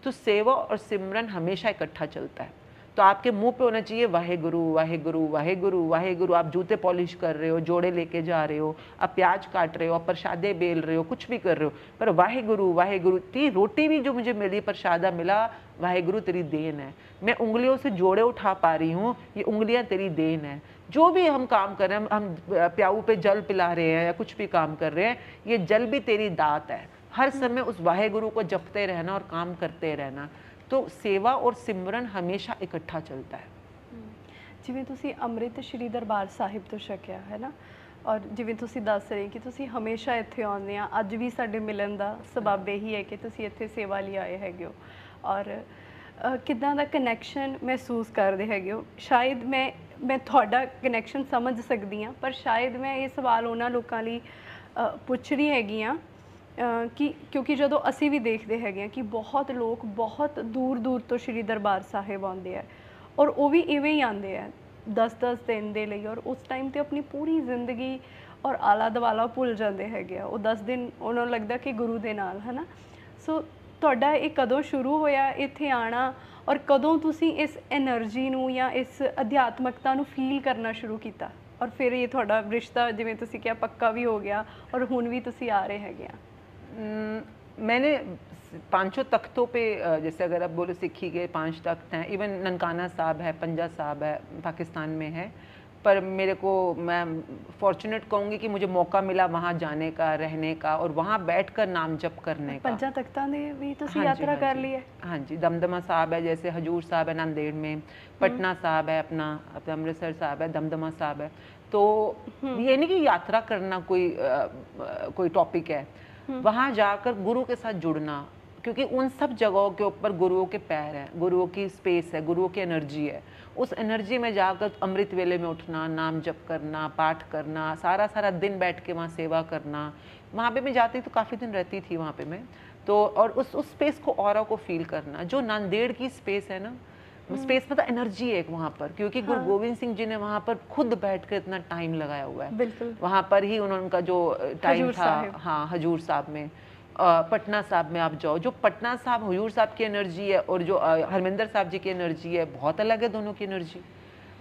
तो सेवा और सिमरन हमेशा इकट्ठा चलता है। तो आपके मुंह पे होना चाहिए वाहे गुरु वाहे गुरु वाहे गुरु वाहे गुरु। आप जूते पॉलिश कर रहे हो, जोड़े लेके जा रहे हो, आप प्याज काट रहे हो, आप प्रसादे बेल रहे हो, कुछ भी कर रहे हो, पर वाहे गुरु वाहे गुरु। ती रोटी भी जो मुझे मिली, प्रसादा मिला, वाहे गुरु तेरी देन है। मैं उंगलियों से जोड़े उठा पा रही हूँ, ये उंगलियां तेरी देन है। जो भी हम काम कर रहे हैं, हम प्याऊ पे जल पिला रहे हैं या कुछ भी काम कर रहे हैं, ये जल भी तेरी दात है। हर समय उस वाहे गुरु को जपते रहना और काम करते रहना। तो सेवा और सिमरन हमेशा इकट्ठा चलता है। जिवें तुसी अमृत श्री दरबार साहिब तो छकिया है ना, और जिवें तुसी दस रहे कि तुसी हमेशा इत्थे आउंदे आ, अज भी साडे मिलन दा सबब यही है कि तुसी इत्थे सेवा लई आए हैगे हो, और किदां दा कनैक्शन महसूस करदे हैगे हो। शायद मैं तुहाडा कनैक्शन समझ सकदी हाँ, पर शायद मैं ये सवाल उन्हां लोकां लई पुछ रही हैगी हाँ कि क्योंकि जो असी भी देखते हैं कि बहुत लोग बहुत दूर दूर तो श्री दरबार साहिब आते हैं, और वो भी इवें ही आते हैं 10-10 दिन के लिए, और उस टाइम तो अपनी पूरी जिंदगी और आला दवाला भुल जाते हैं। वो 10 दिन उन्होंने लगता कि गुरु के नाल, है ना। सो तुहाडा ये कदों शुरू होया इत्थे आना, और कदों तुसी इस एनर्जी नूं या इस अध्यात्मकता नूं फील करना शुरू किया, और फिर ये तुहाडा रिश्ता जिवें तुसी कहा पक्का भी हो गया, और हुण भी तुसी आ रहे हैं। मैंने 5 तख्तों पे, जैसे अगर आप बोलो सिक्खी के 5 तख्त हैं, इवन ननकाना साहब है, पंजा साहब है, पाकिस्तान में है, पर मेरे को, मैं फॉर्चुनेट कहूँगी कि मुझे मौका मिला वहाँ जाने का, रहने का, और वहाँ बैठकर नाम जप करने का। पंजा तख्तां दे भी तुसी यात्रा कर ली है? हाँ जी, दमदमा साहब है, जैसे हजूर साहब है नांदेड़ में, पटना साहब है, अपना अमृतसर साहब है, दमदमा साहब है। तो ये नहीं कि यात्रा करना कोई टॉपिक है, वहाँ जाकर गुरु के साथ जुड़ना, क्योंकि उन सब जगहों के ऊपर गुरुओं के पैर हैं, गुरुओं की स्पेस है, गुरुओं की एनर्जी है। उस एनर्जी में जाकर अमृत वेले में उठना, नाम जप करना, पाठ करना, सारा दिन बैठ के वहाँ सेवा करना। वहाँ पे मैं जाती तो काफ़ी दिन रहती थी वहाँ पे मैं, तो और उस स्पेस को, ऑरा को फील करना, जो नांदेड़ की स्पेस है ना, स्पेस मतलब एनर्जी है वहाँ पर, क्योंकि गुरु गोविंद सिंह जी ने वहाँ पर खुद बैठकर इतना टाइम लगाया हुआ है। बिल्कुल। वहाँ पर ही उनका जो टाइम था, हाँ, हजूर साहब में, पटना साहब में आप जाओ, जो पटना साहब हजूर साहब की एनर्जी है और जो हरमिंदर साहब जी की एनर्जी है, बहुत अलग है दोनों की एनर्जी।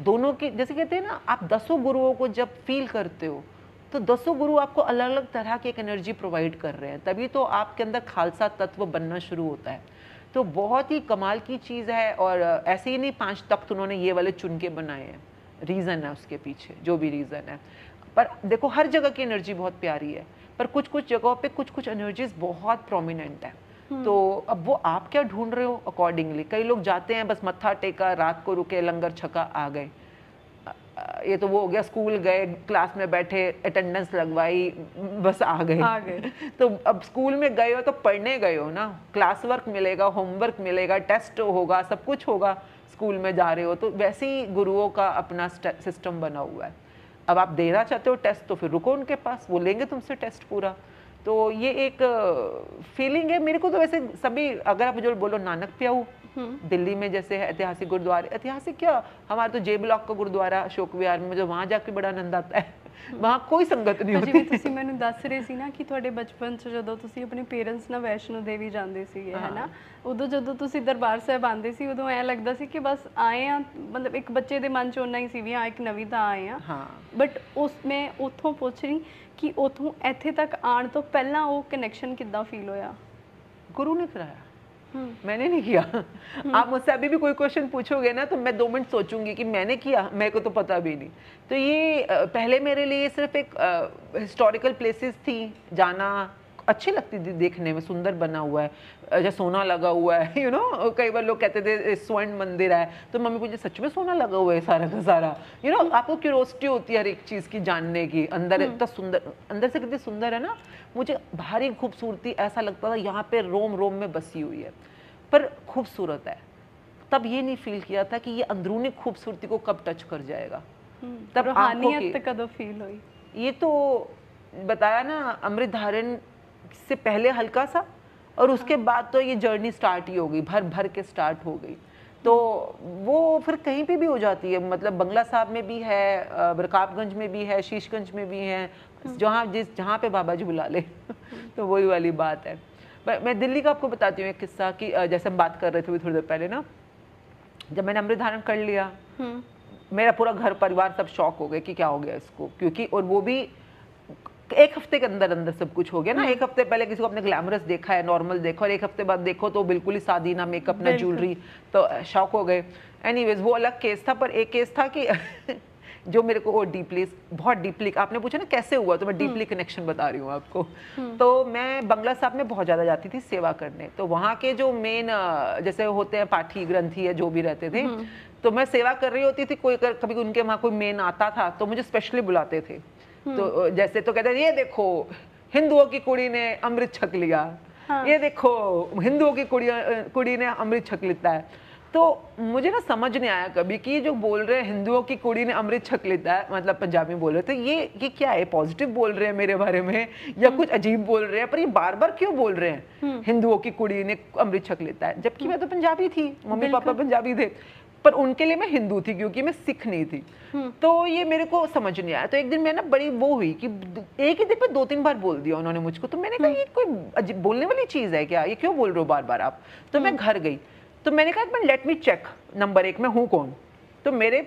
दोनों की, जैसे कहते हैं ना, आप 10 गुरुओं को जब फील करते हो, तो 10 गुरु आपको अलग अलग तरह की एक एनर्जी प्रोवाइड कर रहे हैं, तभी तो आपके अंदर खालसा तत्व बनना शुरू होता है। तो बहुत ही कमाल की चीज़ है। और ऐसे ही नहीं 5 तख्त उन्होंने ये वाले चुन के बनाए हैं, रीज़न है उसके पीछे, जो भी रीज़न है। पर देखो हर जगह की एनर्जी बहुत प्यारी है, पर कुछ कुछ जगहों पे कुछ एनर्जीज बहुत प्रोमिनेंट है। तो अब वो आप क्या ढूंढ रहे हो अकॉर्डिंगली। कई लोग जाते हैं बस मत्था टेका, रात को रुके, लंगर छका, आ गए। ये तो वो हो गया, स्कूल गए, क्लास में बैठे, अटेंडेंस लगवाई, बस आ गए। तो अब स्कूल में गए हो तो पढ़ने गए हो ना, क्लास वर्क मिलेगा, होमवर्क मिलेगा, टेस्ट होगा, सब कुछ होगा, स्कूल में जा रहे हो। तो वैसे ही गुरुओं का अपना सिस्टम बना हुआ है। अब आप देना चाहते हो टेस्ट, तो फिर रुको उनके पास, वो लेंगे तुमसे टेस्ट पूरा। तो ये एक फीलिंग है मेरे को। तो वैसे सभी, अगर आप जो बोलो नानक प्याऊ दिल्ली में जैसे है ऐतिहासिक गुरुद्वारे, ऐतिहासिक क्या, हमारे तो जे ब्लॉक का गुरुद्वारा अशोक विहार में, मुझे वहाँ जाके बड़ा आनंद आता है। वहाँ कोई संगत नहीं होती। ਜਿਵੇਂ ਤੁਸੀਂ ਮੈਨੂੰ ਦੱਸ ਰਹੇ ਸੀ ਨਾ ਕਿ ਤੁਹਾਡੇ ਬਚਪਨ 'ਚ ਜਦੋਂ ਤੁਸੀਂ ਆਪਣੇ ਪੇਰੈਂਟਸ ਨਾਲ ਵੈਸ਼ਨੋ ਦੇਵੀ ਜਾਂਦੇ ਸੀਗੇ ਹੈ ਨਾ, ਉਦੋਂ ਜਦੋਂ ਤੁਸੀਂ ਦਰਬਾਰ ਸਾਹਿਬ ਆਉਂਦੇ ਸੀ ਉਦੋਂ ਐਂ ਲੱਗਦਾ ਸੀ ਕਿ ਬਸ ਆਏ ਆ, ਮਤਲਬ ਇੱਕ ਬੱਚੇ ਦੇ ਮਨ 'ਚ ਓਨਾ ਹੀ ਸੀ ਵੀ ਹਾਂ ਇੱਕ ਨਵੀਂ ਤਾਂ ਆਏ ਆ। ਬਟ ਮੈਂ ਉੱਥੋਂ ਪੁੱਛ ਰਹੀ ਕਿ ਉੱਥੋਂ ਇੱਥੇ ਤੱਕ ਆਉਣ ਤੋਂ ਪਹਿਲਾਂ ਉਹ ਕਨੈਕਸ਼ਨ ਕਿੱਦਾਂ ਫੀਲ ਹੋਇਆ? गुरु ने कराया, मैंने नहीं किया। आप मुझसे अभी भी कोई क्वेश्चन पूछोगे ना तो मैं 2 मिनट सोचूंगी कि मैंने किया, मेरे को तो पता भी नहीं। तो ये पहले मेरे लिए सिर्फ एक हिस्टोरिकल प्लेसेस थी, जाना अच्छी लगती थी, देखने में सुंदर बना हुआ है, जैसे सोना लगा हुआ है, यू नो। कई बार लोग कहते थे स्वर्ण मंदिर है, तो मम्मी पूछे सच में सोना लगा हुआ है सारा का सारा, यू नो। आपको क्यूरोसिटी होती है हर एक चीज़ की जानने की। अंदर इतना सुंदर, अंदर से कितनी सुंदर है ना। मुझे भारी खूबसूरती, ऐसा लगता था यहाँ पे रोम रोम में बसी हुई है, पर खूबसूरत है। तब ये नहीं फील किया था कि ये अंदरूनी खूबसूरती को कब टच कर जाएगा। तब रूहानियत कब फील हुई? ये तो बताया ना, अमृत धारण से पहले हल्का सा, और उसके बाद तो ये जर्नी स्टार्ट ही हो गई, भर भर के स्टार्ट हो गई। तो वो फिर कहीं पे भी हो जाती है, मतलब बंगला साहब में भी है, रकाबगंज में भी है, शीशगंज में भी है, जहाँ पे बाबा जी बुला ले। तो वही वाली बात है। मैं दिल्ली का आपको बताती हूँ एक किस्सा कि जैसे हम बात कर रहे थे थोड़ी देर पहले ना, जब मैंने अमृत धारण कर लिया, मेरा पूरा घर परिवार सब शॉक हो गए कि क्या हो गया इसको, क्योंकि और वो भी 1 हफ्ते के अंदर अंदर सब कुछ हो गया ना। 1 हफ्ते पहले किसी को अपने ग्लैमरस देखा है, नॉर्मल देखा, और 1 हफ्ते बाद देखो तो बिल्कुल ही सादी, ना मेकअप ना ज्वेलरी, तो शॉक हो गए। एनीवेज वो अलग केस था, पर एक केस था कि जो मेरे को डीपली, बहुत डीपली, आपने पूछा ना कैसे हुआ, तो मैं डीपली कनेक्शन बता रही हूँ आपको। तो मैं बंगला साहब में बहुत ज़्यादा जाती थी सेवा करने, तो वहाँ के जो मेन जैसे होते हैं पाठी ग्रंथी है जो भी रहते थे, तो मैं सेवा कर रही होती थी, कोई कभी उनके वहाँ कोई मेन आता था तो मुझे स्पेशली बुलाते थे। तो जैसे तो कहते ये देखो हिंदुओं की कुड़ी ने अमृत छक लिया, ये देखो हिंदुओं की कुड़ी ने अमृत छक लेता है। तो मुझे ना समझ नहीं आया कभी कि जो बोल रहे हैं हिंदुओं की कुड़ी ने अमृत छक लेता है, मतलब पंजाबी में बोल रहे थे, ये क्या है, पॉजिटिव बोल रहे हैं मेरे बारे में या कुछ अजीब बोल रहे हैं, पर ये बार बार क्यों बोल रहे हैं हिंदुओं की कुड़ी ने अमृत छक लेता है, जबकि मैं तो पंजाबी थी, मम्मी पापा पंजाबी थे, पर उनके लिए मैं हिंदू थी क्योंकि मैं सिख नहीं थी। तो ये मेरे को समझ नहीं आया। तो एक दिन मैं ना बड़ी वो हुई कि एक ही दिन पर 2-3 बार बोल दिया उन्होंने मुझको, तो मैंने कहा ये कोई बोलने वाली चीज़ है क्या, ये क्यों बोल रहे हो बार बार आप। तो मैं घर गई तो मैंने कहा लेट मी चेक, नंबर 1 मैं हूँ कौन। तो मेरे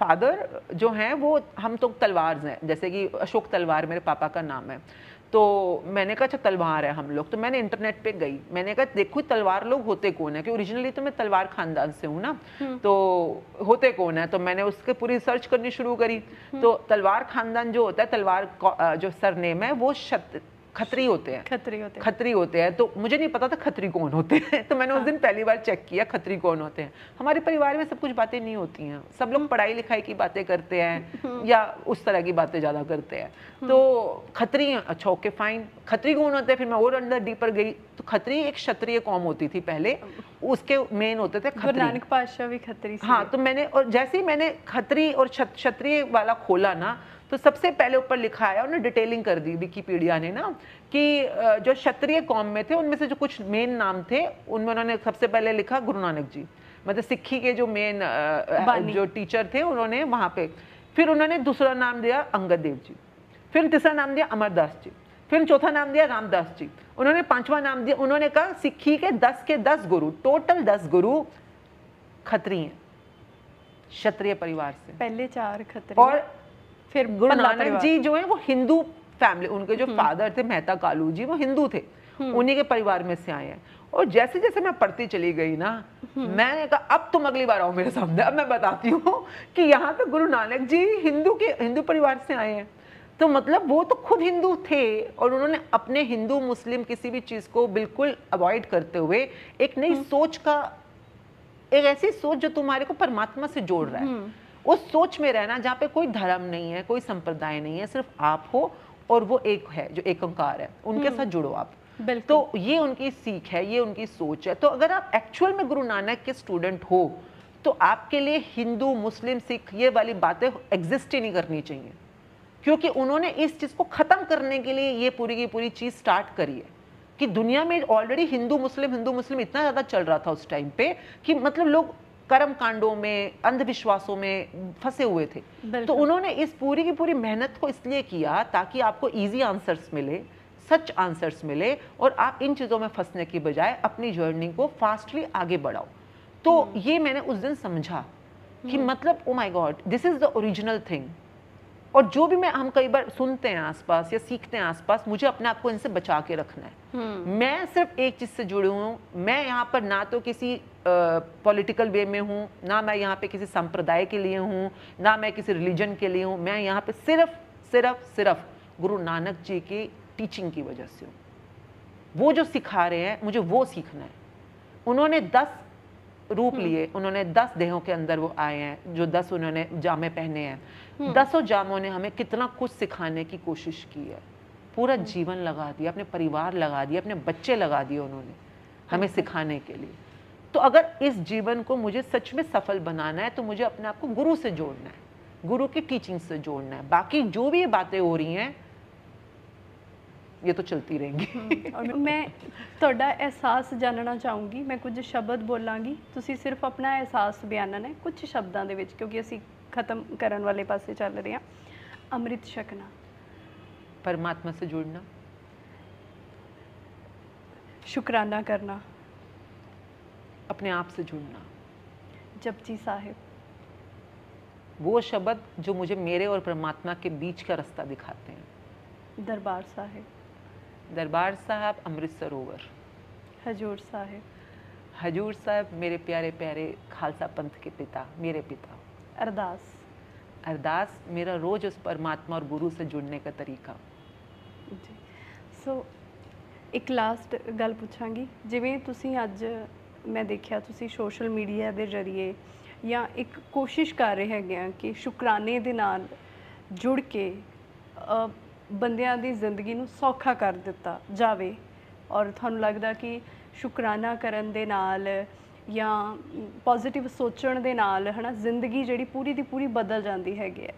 फादर जो हैं वो, हम तो तलवार हैं, जैसे कि अशोक तलवार मेरे पापा का नाम है। तो मैंने कहा अच्छा तलवार है हम लोग। तो मैंने इंटरनेट पे गई, मैंने कहा देखो तलवार लोग होते कौन है, कि ओरिजिनली तो मैं तलवार खानदान से हूँ ना, तो होते कौन है। तो मैंने उसके पूरी सर्च करनी शुरू करी। तो तलवार खानदान जो होता है, तलवार जो सरनेम है वो खत्री होते हैं, खत्री होते हैं। तो मुझे नहीं पता था खत्री कौन होते हैं, तो मैंने उस दिन पहली बार चेक किया खत्री कौन होते हैं। हमारे परिवार में सब कुछ बातें नहीं होती हैं, सब लोग पढ़ाई लिखाई की बातें करते हैं या उस तरह की बातें ज़्यादा करते हैं। तो खत्री, अच्छा ओके फाइन, खत्री कौन होते हैं। फिर मैं और अंदर डीपर गई, तो खत्री एक क्षत्रिय कौम होती थी पहले, उसके मेन होते थे खत्री। नानक पातशाह भी खत्री। हाँ, तो मैंने, और जैसे ही मैंने खत्री और क्षत्रिय वाला खोला ना, तो सबसे पहले ऊपर लिखा है, उन्होंने डिटेलिंग कर दी विकिपीडिया ने ना, कि जो क्षत्रिय कौम में थे उनमें से जो कुछ मेन नाम थे उनमें उन्होंने सबसे पहले लिखा गुरु नानक जी, मतलब सिक्खी के जो मेन जो टीचर थे उन्होंने वहाँ पे। फिर उन्होंने दूसरा नाम दिया अंगद देव जी, फिर तीसरा नाम दिया अमरदास जी, फिर चौथा नाम दिया रामदास जी, उन्होंने 5वां नाम दिया, उन्होंने कहा सिक्खी के 10 गुरु, टोटल 10 गुरु खत्री हैं, क्षत्रिय परिवार से, पहले 4 खत्री। और फिर गुरु नानक जी जो है वो हिंदू फैमिली, उनके जो फादर थे मेहता कालू जी वो हिंदू थे, उन्हीं के परिवार में से आए हैं। और जैसे जैसे मैं पढ़ती चली गई ना, मैंने कहा अब तुम अगली बार आओ मेरे सामने, अब मैं बताती हूँ कि यहाँ पे गुरु नानक जी हिंदू परिवार से आए हैं। तो मतलब वो तो खुद हिंदू थे, और उन्होंने अपने हिंदू मुस्लिम किसी भी चीज़ को बिल्कुल अवॉइड करते हुए एक नई सोच का, एक ऐसी सोच जो तुम्हारे को परमात्मा से जोड़ रहा है, उस सोच में रहना जहाँ पे कोई धर्म नहीं है, कोई संप्रदाय नहीं है, सिर्फ आप हो और वो एक है जो एक ओंकार है, उनके साथ जुड़ो आप। तो ये उनकी सीख है, ये उनकी सोच है। तो अगर आप एक्चुअल में गुरु नानक के स्टूडेंट हो तो आपके लिए हिंदू मुस्लिम सिख ये वाली बातें एग्जिस्ट ही नहीं करनी चाहिए, क्योंकि उन्होंने इस चीज़ को ख़त्म करने के लिए ये पूरी की पूरी चीज़ स्टार्ट करी है। कि दुनिया में ऑलरेडी हिंदू मुस्लिम इतना ज़्यादा चल रहा था उस टाइम पे कि मतलब लोग कर्म कांडों में, अंधविश्वासों में फंसे हुए थे। तो उन्होंने इस पूरी की पूरी मेहनत को इसलिए किया ताकि आपको इजी आंसर्स मिले, सच आंसर्स मिले, और आप इन चीज़ों में फंसने की बजाय अपनी जर्नी को फास्टली आगे बढ़ाओ। तो ये मैंने उस दिन समझा कि मतलब oh my God, this is the original thing. और जो भी हम कई बार सुनते हैं आसपास या सीखते हैं आसपास, मुझे अपने आप को इनसे बचा के रखना है। मैं सिर्फ एक चीज से जुड़ी हूँ, मैं यहाँ पर ना तो किसी पॉलिटिकल वे में हूँ, ना मैं यहाँ पे किसी संप्रदाय के लिए हूँ, ना मैं किसी रिलीजन के लिए हूँ। मैं यहाँ पे सिर्फ सिर्फ सिर्फ गुरु नानक जी की टीचिंग की वजह से हूँ। वो जो सिखा रहे हैं मुझे वो सीखना है। उन्होंने 10 रूप लिए, उन्होंने 10 देहों के अंदर वो आए हैं, जो 10 उन्होंने जामे पहने हैं। 10 जामों ने हमें कितना कुछ सिखाने की कोशिश की है। पूरा जीवन लगा दिया, अपने परिवार लगा दिया, अपने बच्चे लगा दिए उन्होंने हमें सिखाने के लिए। तो अगर इस जीवन को मुझे सच में सफल बनाना है तो मुझे अपने आप को गुरु से जोड़ना है, गुरु की टीचिंग से जोड़ना है। बाकी जो भी बातें हो रही हैं ये तो चलती रहेंगी। और मैं ਤੁਹਾਡਾ एहसास जानना चाहूँगी। मैं कुछ शब्द बोलांगी, तुसी सिर्फ अपना एहसास बयानना है कुछ शब्दों के विच, क्योंकि असी खत्म करने वाले पासे चल रहे हैं। अमृत छकना, परमात्मा से जुड़ना, शुक्राना करना, अपने आप से जुड़ना, जपजी साहिब, वो शब्द जो मुझे मेरे और परमात्मा के बीच का रास्ता दिखाते हैं। दरबार साहिब, दरबार साहब, अमृत सरोवर, हजूर साहिब, हजूर साहब मेरे प्यारे प्यारे खालसा पंथ के पिता, मेरे पिता। अरदास, अरदास मेरा रोज उस परमात्मा और गुरु से जुड़ने का तरीका। जी। सो एक लास्ट गल पूछांगी, जिवें तुसीं अज मैं देखिया तुसीं सोशल मीडिया के जरिए या एक कोशिश कर रहे हैं कि शुकराने दे नाल जुड़ के ਬੰਦਿਆਂ ਦੀ ਜ਼ਿੰਦਗੀ ਨੂੰ ਸੌਖਾ ਕਰ ਦਿੱਤਾ ਜਾਵੇ, ਔਰ ਤੁਹਾਨੂੰ ਲੱਗਦਾ ਕਿ ਸ਼ੁਕਰਾਨਾ ਕਰਨ ਦੇ ਨਾਲ ਜਾਂ ਪੋਜ਼ਿਟਿਵ ਸੋਚਣ ਦੇ ਨਾਲ ਹੈ ਨਾ ਜ਼ਿੰਦਗੀ ਜਿਹੜੀ ਪੂਰੀ ਦੀ ਪੂਰੀ ਬਦਲ ਜਾਂਦੀ ਹੈਗੀ ਹੈ।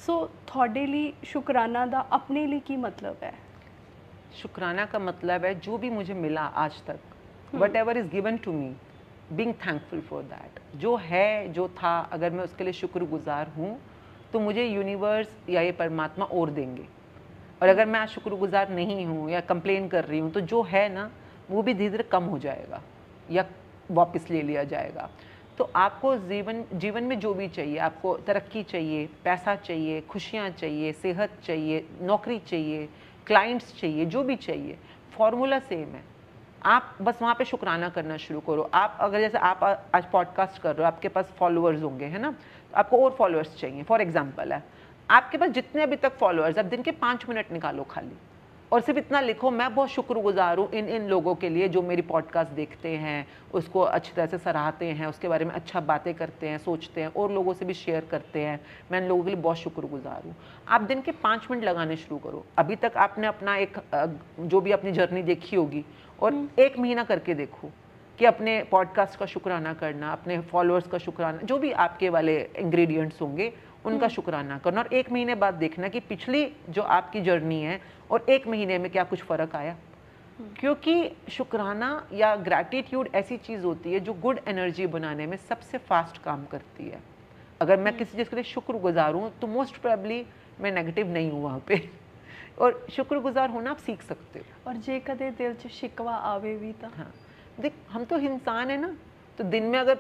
ਸੋ ਤੁਹਾਡੇ ਲਈ ਸ਼ੁਕਰਾਨਾ ਦਾ ਆਪਣੇ ਲਈ ਕੀ ਮਤਲਬ है? शुक्राना का मतलब है जो भी मुझे मिला आज तक, whatever is given to me, being thankful for that. जो है, जो था, अगर मैं उसके लिए शुक्रगुजार हूँ तो मुझे यूनिवर्स या ये परमात्मा और देंगे। और अगर मैं आज शुक्रगुजार नहीं हूँ या कंप्लेन कर रही हूँ तो जो है ना वो भी धीरे धीरे कम हो जाएगा या वापस ले लिया जाएगा। तो आपको जीवन में जो भी चाहिए, आपको तरक्की चाहिए, पैसा चाहिए, खुशियाँ चाहिए, सेहत चाहिए, नौकरी चाहिए, क्लाइंट्स चाहिए, जो भी चाहिए, फॉर्मूला सेम है। आप बस वहाँ पे शुक्राना करना शुरू करो। आप अगर जैसे आप आज पॉडकास्ट कर रहे हो, आपके पास फॉलोअर्स होंगे, है ना, तो आपको और फॉलोअर्स चाहिए। फॉर एग्जांपल है, आपके पास जितने अभी तक फॉलोअर्स, आप दिन के 5 मिनट निकालो खाली और सिर्फ इतना लिखो, मैं बहुत शुक्रगुजार हूँ इन लोगों के लिए जो मेरी पॉडकास्ट देखते हैं, उसको अच्छी तरह से सराहते हैं, उसके बारे में अच्छा बातें करते हैं, सोचते हैं और लोगों से भी शेयर करते हैं। मैं इन लोगों के लिए बहुत शुक्रगुजार हूँ। आप दिन के 5 मिनट लगाने शुरू करो। अभी तक आपने अपना एक जो भी अपनी जर्नी देखी होगी और 1 महीना करके देखो कि अपने पॉडकास्ट का शुक्राना करना, अपने फॉलोअर्स का शुक्राना, जो भी आपके वाले इंग्रेडिएंट्स होंगे उनका शुक्राना करना, और 1 महीने बाद देखना कि पिछली जो आपकी जर्नी है और 1 महीने में क्या कुछ फ़र्क आया। क्योंकि शुक्राना या ग्रैटिट्यूड ऐसी चीज़ होती है जो गुड एनर्जी बनाने में सबसे फास्ट काम करती है। अगर मैं किसी चीज़ के लिए शुक्रगुजार हूँ तो मोस्ट प्रोबेबली मैं नेगेटिव नहीं हूँ वहाँ पे। और शुक्रगुजार होना आप सीख सकते हो। और जे कदे दिल च शिकवा आवे भी तो हाँ, देख हम तो इंसान है ना, तो दिन में अगर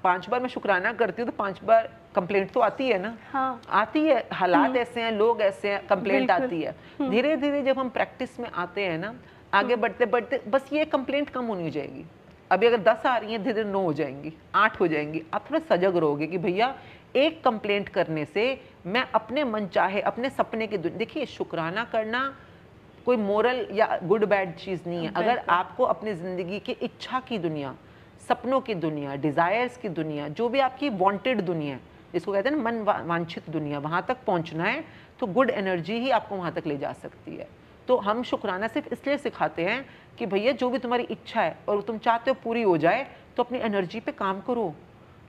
5 बार मैं शुक्राना करती हूँ तो 5 बार कंप्लेंट तो आती है ना। हाँ। आती है, हालात ऐसे हैं, लोग ऐसे हैं, कंप्लेंट आती है। धीरे धीरे जब हम प्रैक्टिस में आते हैं ना, आगे बढ़ते बढ़ते बस ये कंप्लेंट कम होनी जाएगी। अभी अगर 10 आ रही हैं, धीरे धीरे 9 हो जाएंगी, 8 हो जाएंगी। आप थोड़ा सजग रहोगे कि भैया एक कंप्लेंट करने से मैं अपने मन चाहे अपने सपने की देखिए, शुक्राना करना कोई मोरल या गुड बैड चीज़ नहीं है। अगर आपको अपनी ज़िंदगी की इच्छा की दुनिया, सपनों की दुनिया, डिज़ायर्स की दुनिया, जो भी आपकी वांटेड दुनिया, जिसको कहते हैं ना मन वांछित दुनिया, वहाँ तक पहुँचना है तो गुड एनर्जी ही आपको वहाँ तक ले जा सकती है। तो हम शुक्राना सिर्फ इसलिए सिखाते हैं कि भैया जो भी तुम्हारी इच्छा है और तुम चाहते हो पूरी हो जाए तो अपनी एनर्जी पे काम करो।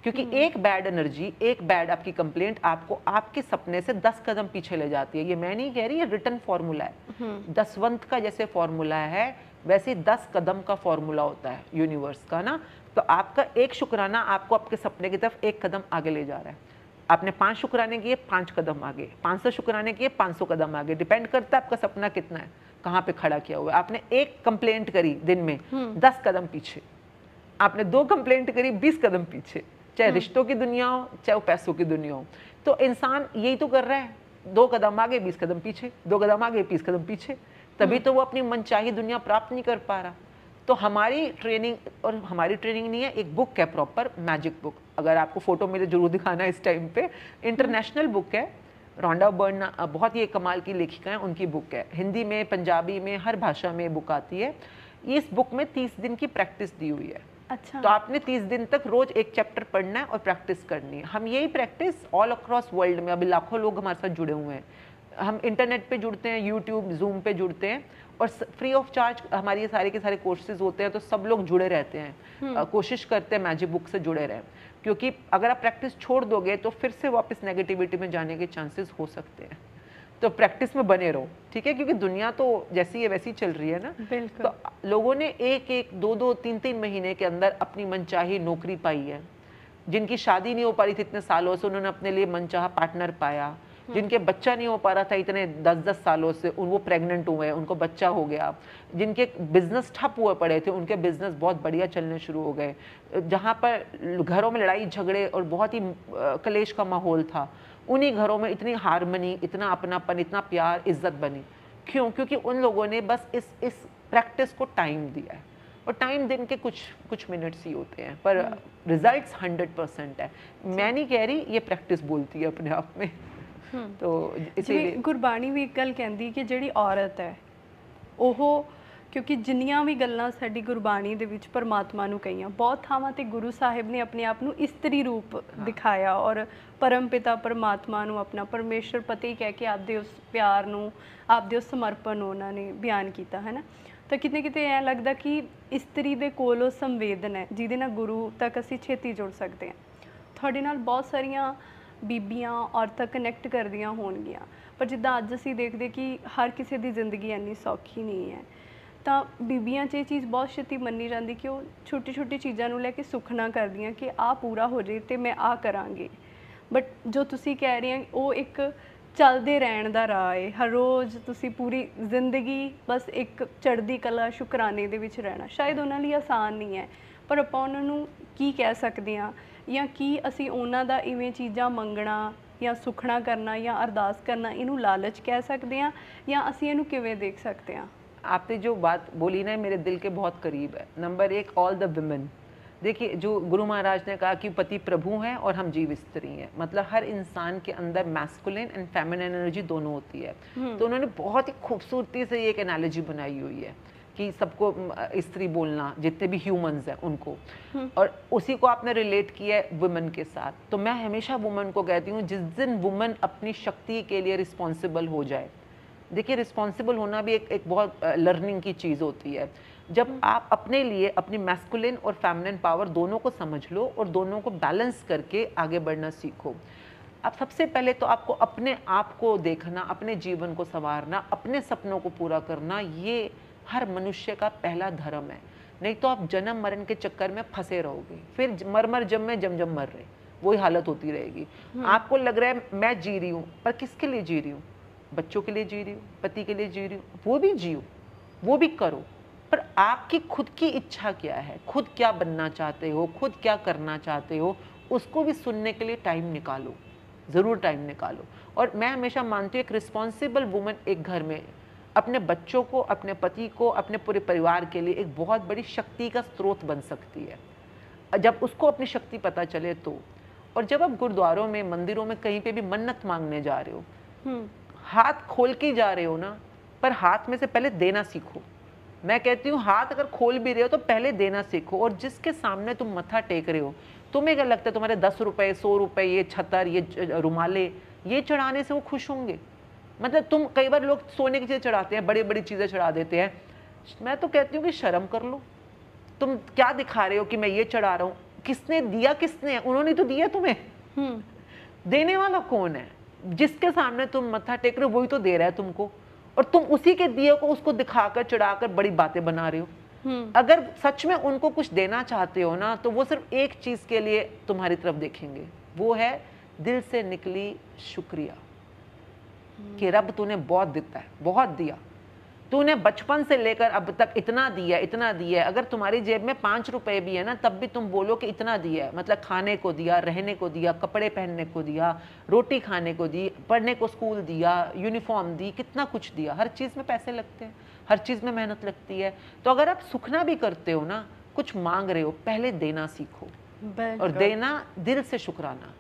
क्योंकि एक बैड एनर्जी, एक बैड आपकी कंप्लेंट आपको आपके सपने से 10 कदम पीछे ले जाती है। ये मैं नहीं कह रही, ये रिटन फॉर्मूला है। दसवंत का जैसे फॉर्मूला है वैसे 10 कदम का फॉर्मूला होता है यूनिवर्स का ना। तो आपका एक शुक्राना आपको आपके सपने की तरफ एक कदम आगे ले जा रहा है। आपने 5 शुक्राने किए 5 कदम आगे, 500 शुक्राने किए 500 कदम आगे। डिपेंड करता है आपका सपना कितना है, कहाँ पे खड़ा किया हुआ है। आपने एक कंप्लेंट करी दिन में 10 कदम पीछे, आपने 2 कंप्लेंट करी 20 कदम पीछे, चाहे रिश्तों की दुनिया हो चाहे वो पैसों की दुनिया हो। तो इंसान यही तो कर रहा है, 2 कदम आगे 20 कदम पीछे, 2 कदम आगे 20 कदम पीछे, तभी तो वो अपनी मनचाही दुनिया प्राप्त नहीं कर पा रहा। तो हमारी ट्रेनिंग, और हमारी ट्रेनिंग नहीं है, एक बुक है प्रॉपर, मैजिक बुक। अगर आपको फोटो मेरे जरूर दिखाना है इस टाइम पे, इंटरनेशनल बुक है। रोंडा बर्न बहुत ही कमाल की लेखिका है, उनकी बुक है। हिंदी में, पंजाबी में, हर भाषा में बुक आती है। इस बुक में 30 दिन की प्रैक्टिस दी हुई है। अच्छा। तो आपने 30 दिन तक रोज एक चैप्टर पढ़ना है और प्रैक्टिस करनी है। हम यही प्रैक्टिस ऑल अक्रॉस वर्ल्ड में, अभी लाखों लोग हमारे साथ जुड़े हुए हैं। हम इंटरनेट पे जुड़ते हैं, यूट्यूब, जूम पे जुड़ते हैं, और फ्री ऑफ चार्ज हमारे ये सारे के सारे कोर्सेज होते हैं। तो सब लोग जुड़े रहते हैं, कोशिश करते हैं मैजिक बुक से जुड़े रहें, क्योंकि अगर आप प्रैक्टिस छोड़ दोगे तो फिर से वापस नेगेटिविटी में जाने के चांसेस हो सकते हैं। तो प्रैक्टिस में बने रहो, ठीक है, क्योंकि दुनिया तो जैसी है वैसी चल रही है ना। बिल्कुल। तो लोगों ने 1-1, 2-2, 3-3 महीने के अंदर अपनी मनचाही नौकरी पाई है। जिनकी शादी नहीं हो पा रही थी इतने सालों से, उन्होंने अपने लिए मनचाहा पार्टनर पाया। जिनके बच्चा नहीं हो पा रहा था इतने 10-10 सालों से, वो प्रेग्नेंट हुए, उनको बच्चा हो गया। जिनके बिजनेस ठप हुए पड़े थे, उनके बिजनेस बहुत बढ़िया चलने शुरू हो गए। जहाँ पर घरों में लड़ाई झगड़े और बहुत ही कलेश का माहौल था, उन्हीं घरों में इतनी हारमनी, इतना अपनापन, इतना प्यार, इज्जत बनी। क्यों? क्योंकि उन लोगों ने बस इस प्रैक्टिस को टाइम दिया है। और टाइम दिन के कुछ मिनट्स ही होते हैं, पर रिजल्ट्स 100% है। मैं नहीं कह रही, ये प्रैक्टिस बोलती है अपने आप में। तो इसीलिए गुरबाणी भी एक गल कहती कि जिहड़ी औरत है ओहो, क्योंकि जिन्नियां भी गल्लां साडी गुरबाणी दे विच परमात्मा नूं कहीआं, बहुत थावां ते गुरु साहिब ने अपने आप नूं इस्त्री रूप दिखाया, और परम पिता परमात्मा नूं अपना परमेश्वर पति कह के आपदे उस प्यार नूं, आपदे उस समर्पण नूं उन्हां ने बयान कीता है ना। तो कितने किते ऐ लगदा कि इस्त्री दे कोल ओ संवेदन है जिहदे नाल गुरु तक असीं छेती जुड़ सकते हैं। तुहाडे नाल बहुत सारियां बीबियां औरतां कनैक्ट करदियां होणगियां, पर जिद्दां अज असीं देखदे कि हर किसी दी जिंदगी इन्नी सौखी नहीं है। ਤਾਂ ਬੀਬੀਆਂ 'ਚ ਇਹ ਚੀਜ਼ ਬਹੁਤ ਛੇਤੀ ਮੰਨੀ ਜਾਂਦੀ ਕਿ ਉਹ ਛੋਟੀ ਛੋਟੀ ਚੀਜ਼ਾਂ ਨੂੰ ਲੈ ਕੇ ਸੁਖਨਾ ਕਰਦੀਆਂ ਕਿ ਆਹ ਪੂਰਾ ਹੋ ਜੇ ਤੇ ਮੈਂ ਆਹ ਕਰਾਂਗੀ। ਬਟ ਜੋ ਤੁਸੀਂ ਕਹਿ ਰਹੇ ਹੋ ਉਹ ਇੱਕ ਚੱਲਦੇ ਰਹਿਣ ਦਾ ਰਾਹ ਹੈ। ਹਰ ਰੋਜ਼ ਤੁਸੀਂ ਪੂਰੀ ਜ਼ਿੰਦਗੀ ਬਸ ਇੱਕ ਚੜ੍ਹਦੀ ਕਲਾ ਸ਼ੁਕਰਾਨੇ ਦੇ ਵਿੱਚ ਰਹਿਣਾ, ਸ਼ਾਇਦ ਉਹਨਾਂ ਲਈ ਆਸਾਨ ਨਹੀਂ ਹੈ, ਪਰ ਆਪਾਂ ਉਹਨਾਂ ਨੂੰ ਕੀ ਕਹਿ ਸਕਦੇ ਹਾਂ, ਜਾਂ ਕੀ ਅਸੀਂ ਉਹਨਾਂ ਦਾ ਇਵੇਂ ਚੀਜ਼ਾਂ ਮੰਗਣਾ ਜਾਂ ਸੁਖਣਾ ਕਰਨਾ ਜਾਂ ਅਰਦਾਸ ਕਰਨਾ ਇਹਨੂੰ ਲਾਲਚ ਕਹਿ ਸਕਦੇ ਹਾਂ, ਜਾਂ ਅਸੀਂ ਇਹਨੂੰ ਕਿਵੇਂ ਦੇਖ ਸਕਦੇ ਹਾਂ? आपने जो बात बोली ना मेरे दिल के बहुत करीब है। Number 1, all the women. देखिए, जो गुरु महाराज ने कहा कि पति प्रभु हैं और हम जीव स्त्री हैं, मतलब हर इंसान के अंदर मैस्कुलिन एंड फेमिनिन एनर्जी दोनों होती है। तो उन्होंने बहुत ही खूबसूरती से एक एनालॉजी बनाई हुई है कि सबको स्त्री बोलना, जितने भी ह्यूमंस हैं उनको, और उसी को आपने रिलेट किया है वुमेन के साथ। तो मैं हमेशा वुमेन को कहती हूँ, जिस दिन वुमेन अपनी शक्ति के लिए रिस्पॉन्सिबल हो जाए, देखिए रिस्पॉन्सिबल होना भी एक बहुत लर्निंग की चीज़ होती है। जब आप अपने लिए अपनी मैस्कुलिन और फेमिनिन पावर दोनों को समझ लो और दोनों को बैलेंस करके आगे बढ़ना सीखो। अब सबसे पहले तो आपको अपने आप को देखना, अपने जीवन को संवारना, अपने सपनों को पूरा करना, ये हर मनुष्य का पहला धर्म है। नहीं तो आप जन्म मरण के चक्कर में फंसे रहोगे, फिर मर जम में जम मर रहे, वही हालत होती रहेगी। आपको लग रहा है मैं जी रही हूँ, पर किसके लिए जी रही हूँ? बच्चों के लिए जी रही हूँ, पति के लिए जी रही हूँ, वो भी जियो, वो भी करो, पर आपकी खुद की इच्छा क्या है, खुद क्या बनना चाहते हो, खुद क्या करना चाहते हो, उसको भी सुनने के लिए टाइम निकालो, ज़रूर टाइम निकालो। और मैं हमेशा मानती हूँ एक रिस्पॉन्सिबल वुमन एक घर में अपने बच्चों को, अपने पति को, अपने पूरे परिवार के लिए एक बहुत बड़ी शक्ति का स्रोत बन सकती है, जब उसको अपनी शक्ति पता चले तो। और जब आप गुरुद्वारों में, मंदिरों में, कहीं पे भी मन्नत मांगने जा रहे हो, हाथ खोल के जा रहे हो ना, पर हाथ में से पहले देना सीखो। मैं कहती हूँ हाथ अगर खोल भी रहे हो तो पहले देना सीखो। और जिसके सामने तुम मत्था टेक रहे हो, तुम्हें क्या लगता है तुम्हारे 10 रुपए, 100 रुपए, ये छतर, ये रुमाले, ये चढ़ाने से वो खुश होंगे? मतलब तुम, कई बार लोग सोने की चीज़ें चढ़ाते हैं, बड़ी बड़ी चीज़ें चढ़ा देते हैं। मैं तो कहती हूँ कि शर्म कर लो। तुम क्या दिखा रहे हो कि मैं ये चढ़ा रहा हूँ? किसने दिया? किसने? उन्होंने तो दिया तुम्हें। देने वाला कौन है? जिसके सामने तुम मत्था टेक रहे हो वही तो दे रहा है तुमको, और तुम उसी के दिए को उसको दिखाकर, चढ़ाकर बड़ी बातें बना रहे हो। अगर सच में उनको कुछ देना चाहते हो ना, तो वो सिर्फ एक चीज के लिए तुम्हारी तरफ देखेंगे, वो है दिल से निकली शुक्रिया कि रब तूने बहुत देता है, बहुत दिया, तूने बचपन से लेकर अब तक इतना दिया, इतना दिया। अगर तुम्हारी जेब में 5 रुपए भी है ना, तब भी तुम बोलो कि इतना दिया है, मतलब खाने को दिया, रहने को दिया, कपड़े पहनने को दिया, रोटी खाने को दी, पढ़ने को स्कूल दिया, यूनिफॉर्म दी, कितना कुछ दिया। हर चीज़ में पैसे लगते हैं, हर चीज़ में मेहनत लगती है। तो अगर आप सुखना भी करते हो ना, कुछ मांग रहे हो, पहले देना सीखो, और देना दिल से शुक्राना।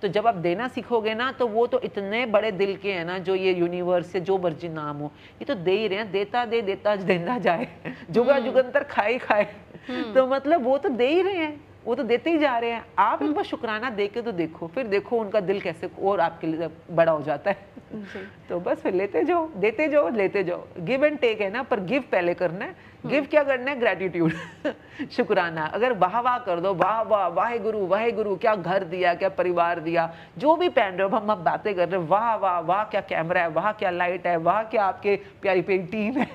तो जब आप देना सीखोगे ना, तो वो तो इतने बड़े दिल के हैं ना, जो ये यूनिवर्स या जो मर्जी नाम हो, ये तो दे ही रहे हैं, देता दे देता देना जाए, जुगा जुगंतर खाए खाए। तो मतलब वो तो दे ही रहे हैं, वो तो देते ही जा रहे हैं। आप एक बार शुक्राना दे के तो देखो, फिर देखो उनका दिल कैसे और आपके लिए बड़ा हो जाता है। तो बस फिर लेते जाओ, देते जाओ, लेते जाओ। गिव एंड टेक है ना, पर गिव पहले करना है। गिव क्या करना है? ग्रेटिट्यूड, शुक्राना। अगर वाह वाह कर दो, वाह वाह, वाहे गुरु, क्या घर दिया, क्या परिवार दिया, जो भी पहन रहे हो, हम बातें कर रहे हो, वाह वाह वाह, क्या कैमरा है, वाह क्या लाइट है, वाह क्या आपके प्यारी प्यारी टीम है,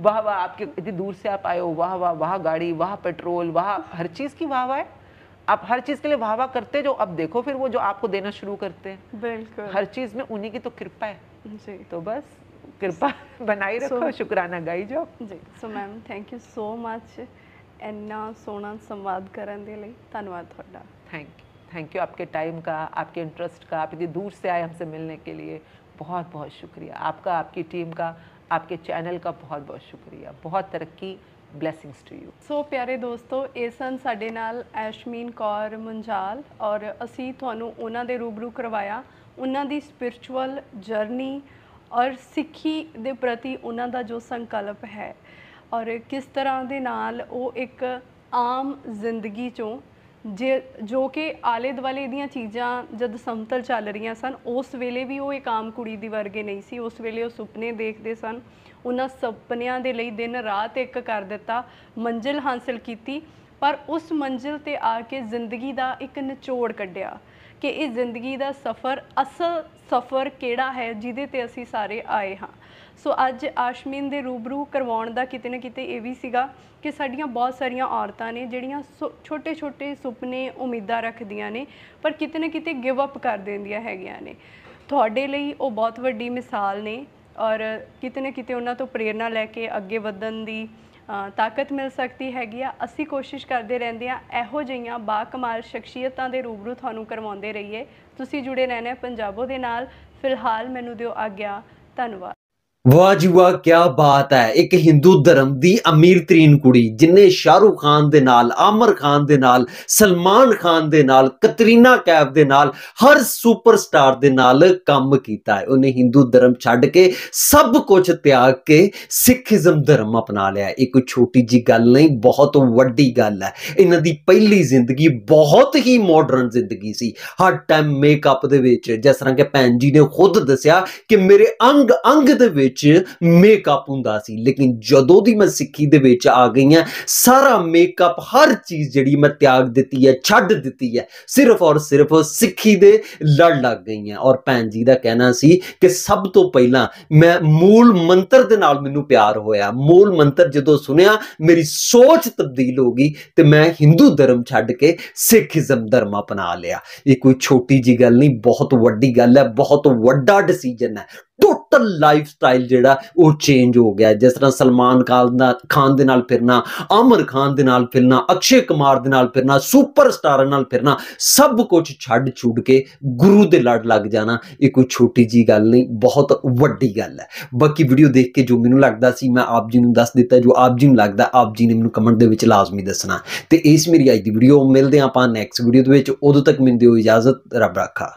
वाह वाह आपके इतनी दूर से आप आए हो, वाह वाह, वाह गाड़ी, वाह पेट्रोल, वाह हर चीज़ की वाह वाह है। आप हर चीज़ के लिए वाह वाह करते जो, अब देखो फिर वो जो आपको देना शुरू करते हैं। बिल्कुल, हर चीज़ में उन्हीं की तो कृपा है जी। तो बस कृपा बनाई रखो, शुक्राना गाई जाओ जी। So ma'am thank you so much इन्ना सोहना संवाद करने के लिए, धन्यवाद ਤੁਹਾਡਾ। थैंक यू आपके टाइम का, आपके इंटरेस्ट का, आप इतनी दूर से आए हमसे मिलने के लिए, बहुत बहुत शुक्रिया आपका, आपकी टीम का, आपके चैनल का बहुत बहुत शुक्रिया। बहुत तरक्की, ब्लैसिंग्स टू यू। सो प्यारे दोस्तों, ਇਹ ਸਨ ਸਾਡੇ ਨਾਲ ਐਸ਼ਮੀਨ ਕੌਰ ਮੁੰਜਾਲ, ਔਰ ਅਸੀਂ ਤੁਹਾਨੂੰ ਉਹਨਾਂ ਦੇ ਰੂਬਰੂ ਕਰਵਾਇਆ ਉਹਨਾਂ ਦੀ ਸਪਿਰਚੁਅਲ ਜਰਨੀ ਔਰ ਸਿੱਖੀ ਦੇ ਪ੍ਰਤੀ ਉਹਨਾਂ ਦਾ ਜੋ ਸੰਕਲਪ ਹੈ, ਔਰ ਕਿਸ ਤਰ੍ਹਾਂ ਦੇ ਨਾਲ ਉਹ ਇੱਕ ਆਮ ਜ਼ਿੰਦਗੀ ਚੋਂ ਜੋ ਕਿ ਆਲੇ ਦੁਆਲੇ ਦੀਆਂ ਚੀਜ਼ਾਂ ਜਦ ਸਮਤਲ ਚੱਲ ਰਹੀਆਂ ਸਨ, ਉਸ ਵੇਲੇ ਵੀ ਉਹ ਇੱਕ ਆਮ ਕੁੜੀ ਦੀ ਵਰਗੇ ਨਹੀਂ ਸੀ। ਉਸ ਵੇਲੇ ਉਹ ਸੁਪਨੇ ਦੇਖਦੇ ਸਨ, ਉਹਨਾਂ ਸੁਪਨਿਆਂ ਦੇ ਲਈ ਦਿਨ ਰਾਤ ਇੱਕ ਕਰ ਦਿੱਤਾ, ਮੰਜ਼ਿਲ ਹਾਸਲ ਕੀਤੀ, ਪਰ ਉਸ ਮੰਜ਼ਿਲ 'ਤੇ ਆ ਕੇ ਜ਼ਿੰਦਗੀ ਦਾ ਇੱਕ ਨਿਚੋੜ ਕੱਢਿਆ ਕਿ ਇਹ ਜ਼ਿੰਦਗੀ ਦਾ ਸਫ਼ਰ, ਅਸਲ ਸਫ਼ਰ ਕਿਹੜਾ ਹੈ ਜਿਹਦੇ 'ਤੇ ਅਸੀਂ ਸਾਰੇ ਆਏ ਹਾਂ। ਸੋ ਅੱਜ ਆਸ਼ਮੀਨ ਦੇ ਰੂਬਰੂ ਕਰਵਾਉਣ ਦਾ ਕਿਤੇ ਨਾ ਕਿਤੇ ਇਹ ਵੀ ਸੀਗਾ ਕਿ ਸਾਡੀਆਂ ਬਹੁਤ ਸਾਰੀਆਂ ਔਰਤਾਂ ਨੇ ਜਿਹੜੀਆਂ ਛੋਟੇ ਛੋਟੇ ਸੁਪਨੇ, ਉਮੀਦਾਂ ਰੱਖਦੀਆਂ ਨੇ, ਪਰ ਕਿਤੇ ਨਾ ਕਿਤੇ ਗਿਵ ਅਪ ਕਰ ਦਿੰਦੀਆਂ ਹੈਗੀਆਂ ਨੇ। ਤੁਹਾਡੇ ਲਈ ਉਹ ਬਹੁਤ ਵੱਡੀ ਮਿਸਾਲ ਨੇ, ਔਰ ਕਿਤੇ ਨਾ ਕਿਤੇ ਉਹਨਾਂ ਤੋਂ ਪ੍ਰੇਰਨਾ ਲੈ ਕੇ ਅੱਗੇ ਵਧਣ ਦੀ ਤਾਕਤ ਮਿਲ ਸਕਦੀ ਹੈਗੀ ਆ। ਅਸੀਂ ਕੋਸ਼ਿਸ਼ ਕਰਦੇ ਰਹਿੰਦੇ ਹਾਂ ਇਹੋ ਜਿਹੀਆਂ ਬਾਕਮਾਲ ਸ਼ਖਸੀਅਤਾਂ ਦੇ ਰੂਬਰੂ ਤੁਹਾਨੂੰ ਕਰਵਾਉਂਦੇ ਰਹੀਏ। ਤੁਸੀਂ ਜੁੜੇ ਰਹਿਣਾ ਪੰਜਾਬੋ ਦੇ ਨਾਲ। ਫਿਲਹਾਲ ਮੈਨੂੰ ਦਿਓ ਆਗਿਆ, ਧੰਨਵਾਦ। वाह जी वाह, क्या बात है। एक हिंदू धर्म दी अमीर तरीन कुड़ी जिन्हें शाहरुख खान दे नाल, आमिर खान दे नाल, सलमान खान दे नाल, कतरीना कैफ दे नाल, हर सुपरस्टार दे नाल काम कीता है। उन्हें हिंदू धर्म छड्ड के सब कुछ त्याग के सिखिज्म धर्म अपना लिया। एक छोटी जी गल नहीं, बहुत वड्डी गल है। इन्हां दी पहली जिंदगी बहुत ही मॉडर्न जिंदगी सी, हर टाइम मेकअप दे विच, जिस तरह के भैन जी ने खुद दस्सिया कि मेरे अंग अंग दे विच मेकअप हुंदा सी, लेकिन जदों दी मैं सिक्खी दे विच आ गई हां, सारा मेकअप, हर चीज जिहड़ी मैं त्याग दित्ती है, छड्ड दित्ती है, सिर्फ और सिर्फ सिक्खी दे लड़ लग गई हैं। और भैन जी दा कहना सी कि सब तो पहला मैं मूल मंत्र दे नाल मैनूं प्यार होया, मूल मंत्र जदों सुनिया मेरी सोच तब्दील हो गई ते मैं हिंदू धर्म छड्ड के सिखिज्म धर्म अपना लिया। ये कोई छोटी जी गल नहीं, बहुत वड्डी गल है, बहुत वड्डा डिसीजन है। टोटल लाइफ स्टाइल जिहड़ा वो चेंज हो गया। जिस तरह सलमान खान दे नाल फिरना, आमिर खान दे नाल फिरना, अक्षय कुमार दे नाल फिरना, सुपरस्टारां नाल फिरना, सब कुछ छड्ड छुड़ के गुरु दे लड़ लग जाना, ये कोई छोटी जी गल नहीं, बहुत वड्डी गल है। बाकी वीडियो देख के जो मैनूं लगदा सी मैं आप जी नूं दस दित्ता, जो आप जी नूं लगदा आप जी ने मैनूं कमेंट दे विच लाजमी दसना। ते इस मेरी अज दी वीडियो, मिलदे आं आपां नैक्सट वीडियो दे विच। उदों तक मैनूं दिओ इजाजत, रब राखा।